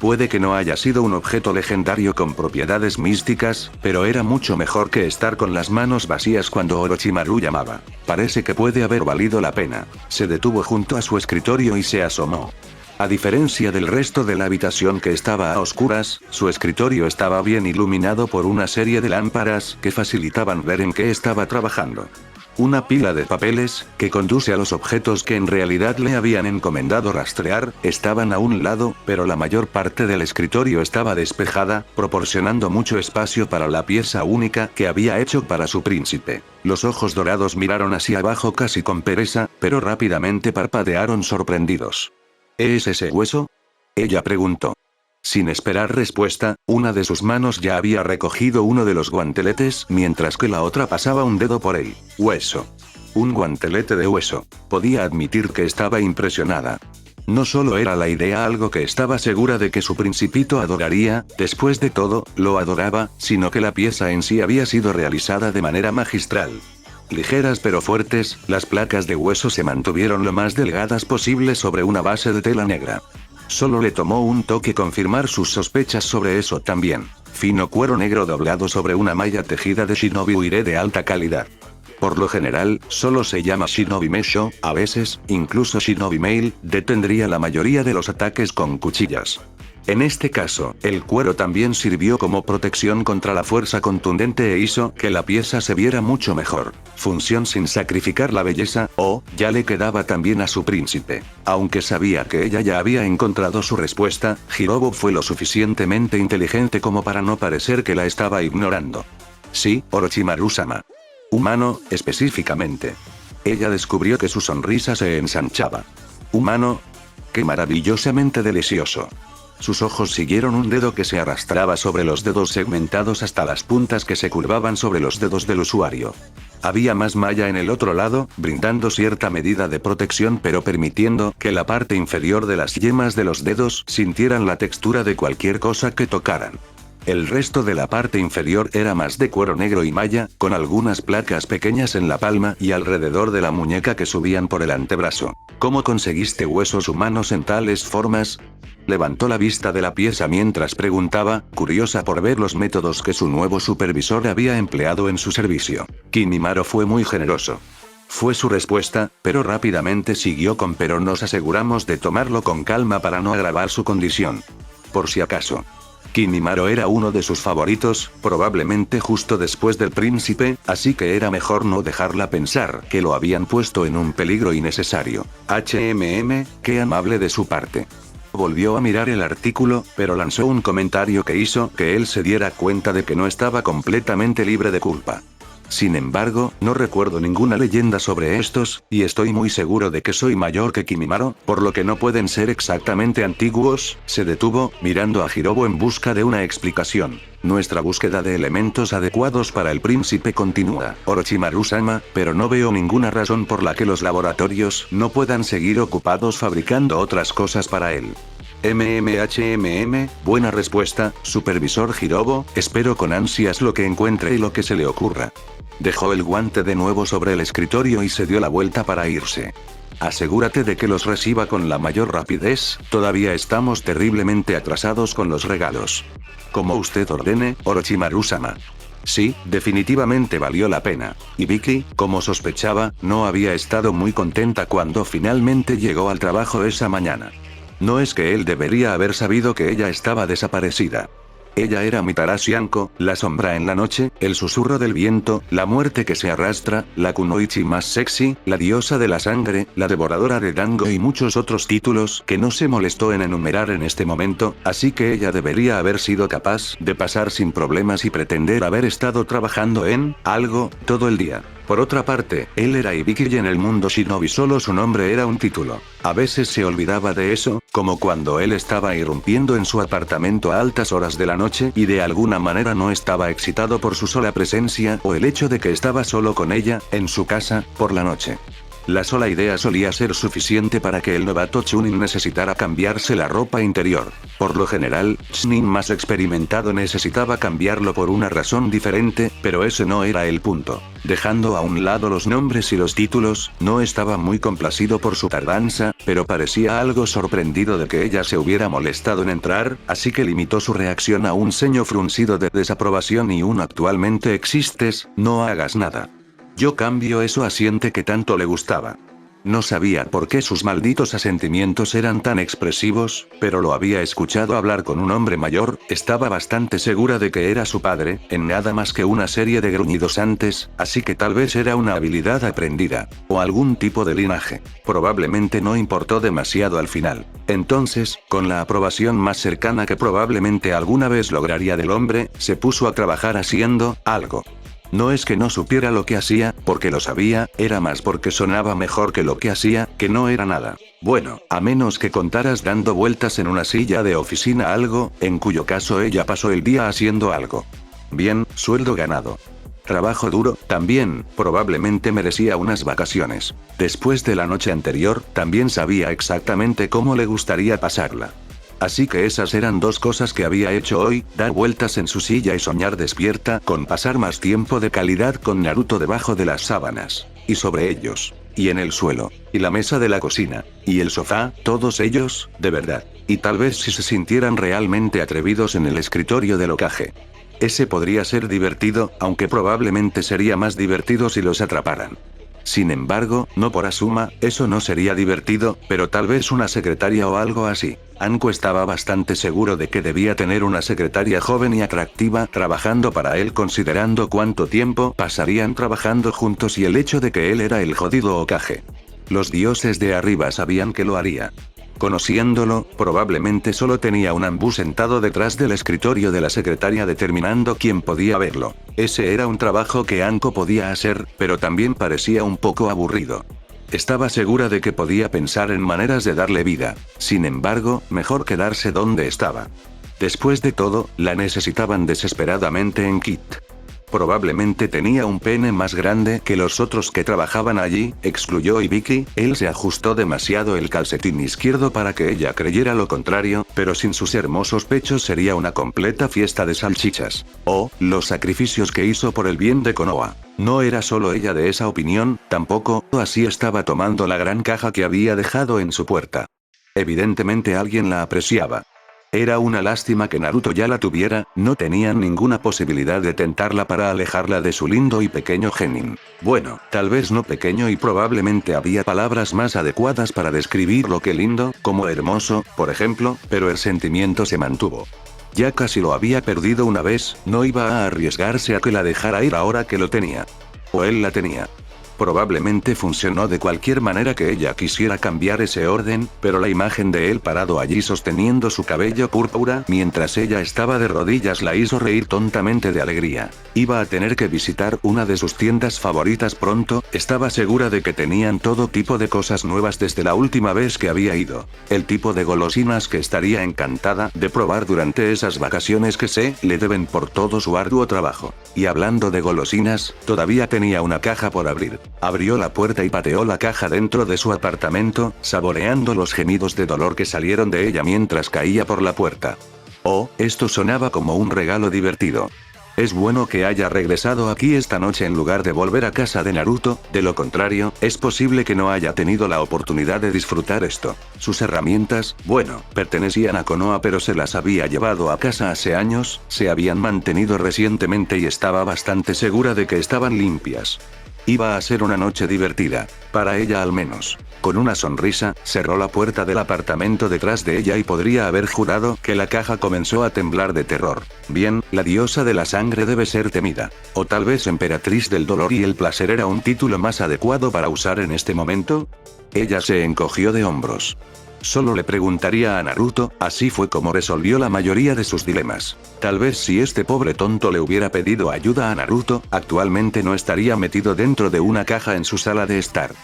Puede que no haya sido un objeto legendario con propiedades místicas, pero era mucho mejor que estar con las manos vacías cuando Orochimaru llamaba. Parece que puede haber valido la pena. Se detuvo junto a su escritorio y se asomó. A diferencia del resto de la habitación que estaba a oscuras, su escritorio estaba bien iluminado por una serie de lámparas que facilitaban ver en qué estaba trabajando. Una pila de papeles, que conduce a los objetos que en realidad le habían encomendado rastrear, estaban a un lado, pero la mayor parte del escritorio estaba despejada, proporcionando mucho espacio para la pieza única que había hecho para su príncipe. Los ojos dorados miraron hacia abajo casi con pereza, pero rápidamente parpadearon sorprendidos. ¿Es ese hueso? Ella preguntó. Sin esperar respuesta, una de sus manos ya había recogido uno de los guanteletes mientras que la otra pasaba un dedo por él. Hueso. Un guantelete de hueso. Podía admitir que estaba impresionada. No solo era la idea algo que estaba segura de que su principito adoraría, después de todo, lo adoraba, sino que la pieza en sí había sido realizada de manera magistral. Ligeras pero fuertes, las placas de hueso se mantuvieron lo más delgadas posible sobre una base de tela negra. Solo le tomó un toque confirmar sus sospechas sobre eso también. Fino cuero negro doblado sobre una malla tejida de shinobi uire de alta calidad. Por lo general, solo se llama shinobi mesho, a veces, incluso shinobi mail, detendría la mayoría de los ataques con cuchillas. En este caso, el cuero también sirvió como protección contra la fuerza contundente e hizo que la pieza se viera mucho mejor. Función sin sacrificar la belleza, ya le quedaba también a su príncipe. Aunque sabía que ella ya había encontrado su respuesta, Hirobo fue lo suficientemente inteligente como para no parecer que la estaba ignorando. Sí, Orochimaru-sama. Humano, específicamente. Ella descubrió que su sonrisa se ensanchaba. Humano. ¡Qué maravillosamente delicioso! Sus ojos siguieron un dedo que se arrastraba sobre los dedos segmentados hasta las puntas que se curvaban sobre los dedos del usuario. Había más malla en el otro lado, brindando cierta medida de protección pero permitiendo que la parte inferior de las yemas de los dedos sintieran la textura de cualquier cosa que tocaran. El resto de la parte inferior era más de cuero negro y malla, con algunas placas pequeñas en la palma y alrededor de la muñeca que subían por el antebrazo. ¿Cómo conseguiste huesos humanos en tales formas? Levantó la vista de la pieza mientras preguntaba, curiosa por ver los métodos que su nuevo supervisor había empleado en su servicio. Kimimaro fue muy generoso. Fue su respuesta, pero rápidamente siguió con pero nos aseguramos de tomarlo con calma para no agravar su condición. Por si acaso. Kimimaro era uno de sus favoritos, probablemente justo después del príncipe, así que era mejor no dejarla pensar que lo habían puesto en un peligro innecesario. Qué amable de su parte. Volvió a mirar el artículo, pero lanzó un comentario que hizo que él se diera cuenta de que no estaba completamente libre de culpa. Sin embargo, no recuerdo ninguna leyenda sobre estos, y estoy muy seguro de que soy mayor que Kimimaro, por lo que no pueden ser exactamente antiguos. Se detuvo, mirando a Hirobo en busca de una explicación. Nuestra búsqueda de elementos adecuados para el príncipe continúa, Orochimaru-sama, pero no veo ninguna razón por la que los laboratorios no puedan seguir ocupados fabricando otras cosas para él. Buena respuesta, supervisor Hirobo, espero con ansias lo que encuentre y lo que se le ocurra. Dejó el guante de nuevo sobre el escritorio y se dio la vuelta para irse. Asegúrate de que los reciba con la mayor rapidez, todavía estamos terriblemente atrasados con los regalos. Como usted ordene, Orochimaru-sama. Sí, definitivamente valió la pena. Y Vicky, como sospechaba, no había estado muy contenta cuando finalmente llegó al trabajo esa mañana. No es que él debería haber sabido que ella estaba desaparecida. Ella era Mitarashi Anko, la sombra en la noche, el susurro del viento, la muerte que se arrastra, la kunoichi más sexy, la diosa de la sangre, la devoradora de Dango y muchos otros títulos que no se molestó en enumerar en este momento, así que ella debería haber sido capaz de pasar sin problemas y pretender haber estado trabajando en algo todo el día. Por otra parte, él era Ibiki y en el mundo shinobi solo su nombre era un título. A veces se olvidaba de eso, como cuando él estaba irrumpiendo en su apartamento a altas horas de la noche y de alguna manera no estaba excitado por su sola presencia o el hecho de que estaba solo con ella, en su casa, por la noche. La sola idea solía ser suficiente para que el novato Chunin necesitara cambiarse la ropa interior. Por lo general, Chunin más experimentado necesitaba cambiarlo por una razón diferente, pero ese no era el punto. Dejando a un lado los nombres y los títulos, no estaba muy complacido por su tardanza, pero parecía algo sorprendido de que ella se hubiera molestado en entrar, así que limitó su reacción a un ceño fruncido de desaprobación y un "actualmente existes, no hagas nada". Yo cambio eso asiente que tanto le gustaba. No sabía por qué sus malditos asentimientos eran tan expresivos, pero lo había escuchado hablar con un hombre mayor, estaba bastante segura de que era su padre, en nada más que una serie de gruñidos antes, así que tal vez era una habilidad aprendida, o algún tipo de linaje. Probablemente no importó demasiado al final. Entonces, con la aprobación más cercana que probablemente alguna vez lograría del hombre, se puso a trabajar haciendo algo. No es que no supiera lo que hacía, porque lo sabía, era más porque sonaba mejor que lo que hacía, que no era nada. Bueno, a menos que contaras dando vueltas en una silla de oficina algo, en cuyo caso ella pasó el día haciendo algo. Bien, sueldo ganado. Trabajo duro, también, probablemente merecía unas vacaciones. Después de la noche anterior, también sabía exactamente cómo le gustaría pasarla. Así que esas eran dos cosas que había hecho hoy, dar vueltas en su silla y soñar despierta con pasar más tiempo de calidad con Naruto debajo de las sábanas, y sobre ellos, y en el suelo, y la mesa de la cocina, y el sofá, todos ellos, de verdad, y tal vez si se sintieran realmente atrevidos en el escritorio del Hokage. Ese podría ser divertido, aunque probablemente sería más divertido si los atraparan. Sin embargo, no por Asuma, eso no sería divertido, pero tal vez una secretaria o algo así. Anko estaba bastante seguro de que debía tener una secretaria joven y atractiva trabajando para él considerando cuánto tiempo pasarían trabajando juntos y el hecho de que él era el jodido Hokage. Los dioses de arriba sabían que lo haría. Conociéndolo, probablemente solo tenía un ambú sentado detrás del escritorio de la secretaria determinando quién podía verlo. Ese era un trabajo que Anko podía hacer, pero también parecía un poco aburrido. Estaba segura de que podía pensar en maneras de darle vida. Sin embargo, mejor quedarse donde estaba. Después de todo, la necesitaban desesperadamente en Kit. Probablemente tenía un pene más grande que los otros que trabajaban allí, excluyó Ibiki, él se ajustó demasiado el calcetín izquierdo para que ella creyera lo contrario, pero sin sus hermosos pechos sería una completa fiesta de salchichas. Oh, los sacrificios que hizo por el bien de Konoha. No era solo ella de esa opinión, tampoco, así estaba tomando la gran caja que había dejado en su puerta. Evidentemente alguien la apreciaba. Era una lástima que Naruto ya la tuviera, no tenían ninguna posibilidad de tentarla para alejarla de su lindo y pequeño genin. Bueno, tal vez no pequeño y probablemente había palabras más adecuadas para describir lo que lindo, como hermoso, por ejemplo, pero el sentimiento se mantuvo. Ya casi lo había perdido una vez, no iba a arriesgarse a que la dejara ir ahora que lo tenía. O él la tenía. Probablemente funcionó de cualquier manera que ella quisiera cambiar ese orden, pero la imagen de él parado allí sosteniendo su cabello púrpura mientras ella estaba de rodillas la hizo reír tontamente de alegría. Iba a tener que visitar una de sus tiendas favoritas pronto, estaba segura de que tenían todo tipo de cosas nuevas desde la última vez que había ido. El tipo de golosinas que estaría encantada de probar durante esas vacaciones que le deben por todo su arduo trabajo. Y hablando de golosinas, todavía tenía una caja por abrir. Abrió la puerta y pateó la caja dentro de su apartamento, saboreando los gemidos de dolor que salieron de ella mientras caía por la puerta. Oh, esto sonaba como un regalo divertido. Es bueno que haya regresado aquí esta noche en lugar de volver a casa de Naruto, de lo contrario, es posible que no haya tenido la oportunidad de disfrutar esto. Sus herramientas, bueno, pertenecían a Konoha pero se las había llevado a casa hace años, se habían mantenido recientemente y estaba bastante segura de que estaban limpias. Iba a ser una noche divertida, para ella al menos. Con una sonrisa, cerró la puerta del apartamento detrás de ella y podría haber jurado que la caja comenzó a temblar de terror. Bien, la diosa de la sangre debe ser temida. O tal vez emperatriz del dolor y el placer era un título más adecuado para usar en este momento. Ella se encogió de hombros. Solo le preguntaría a Naruto, así fue como resolvió la mayoría de sus dilemas. Tal vez si este pobre tonto le hubiera pedido ayuda a Naruto, actualmente no estaría metido dentro de una caja en su sala de estar.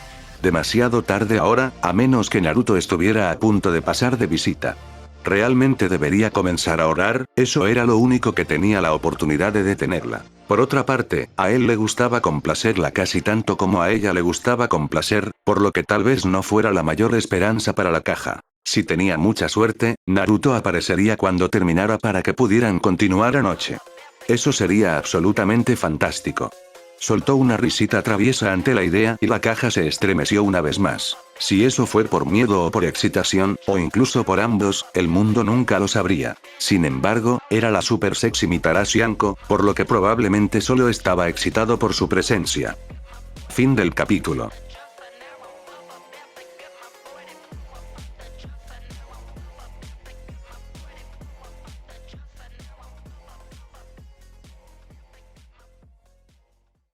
Demasiado tarde ahora, a menos que Naruto estuviera a punto de pasar de visita. Realmente debería comenzar a orar, eso era lo único que tenía la oportunidad de detenerla. Por otra parte, a él le gustaba complacerla casi tanto como a ella le gustaba complacer, por lo que tal vez no fuera la mayor esperanza para la caja. Si tenía mucha suerte, Naruto aparecería cuando terminara para que pudieran continuar anoche. Eso sería absolutamente fantástico. Soltó una risita traviesa ante la idea y la caja se estremeció una vez más. Si eso fue por miedo o por excitación, o incluso por ambos, el mundo nunca lo sabría. Sin embargo, era la super sexy Mitara Shianko, por lo que probablemente solo estaba excitado por su presencia. Fin del capítulo.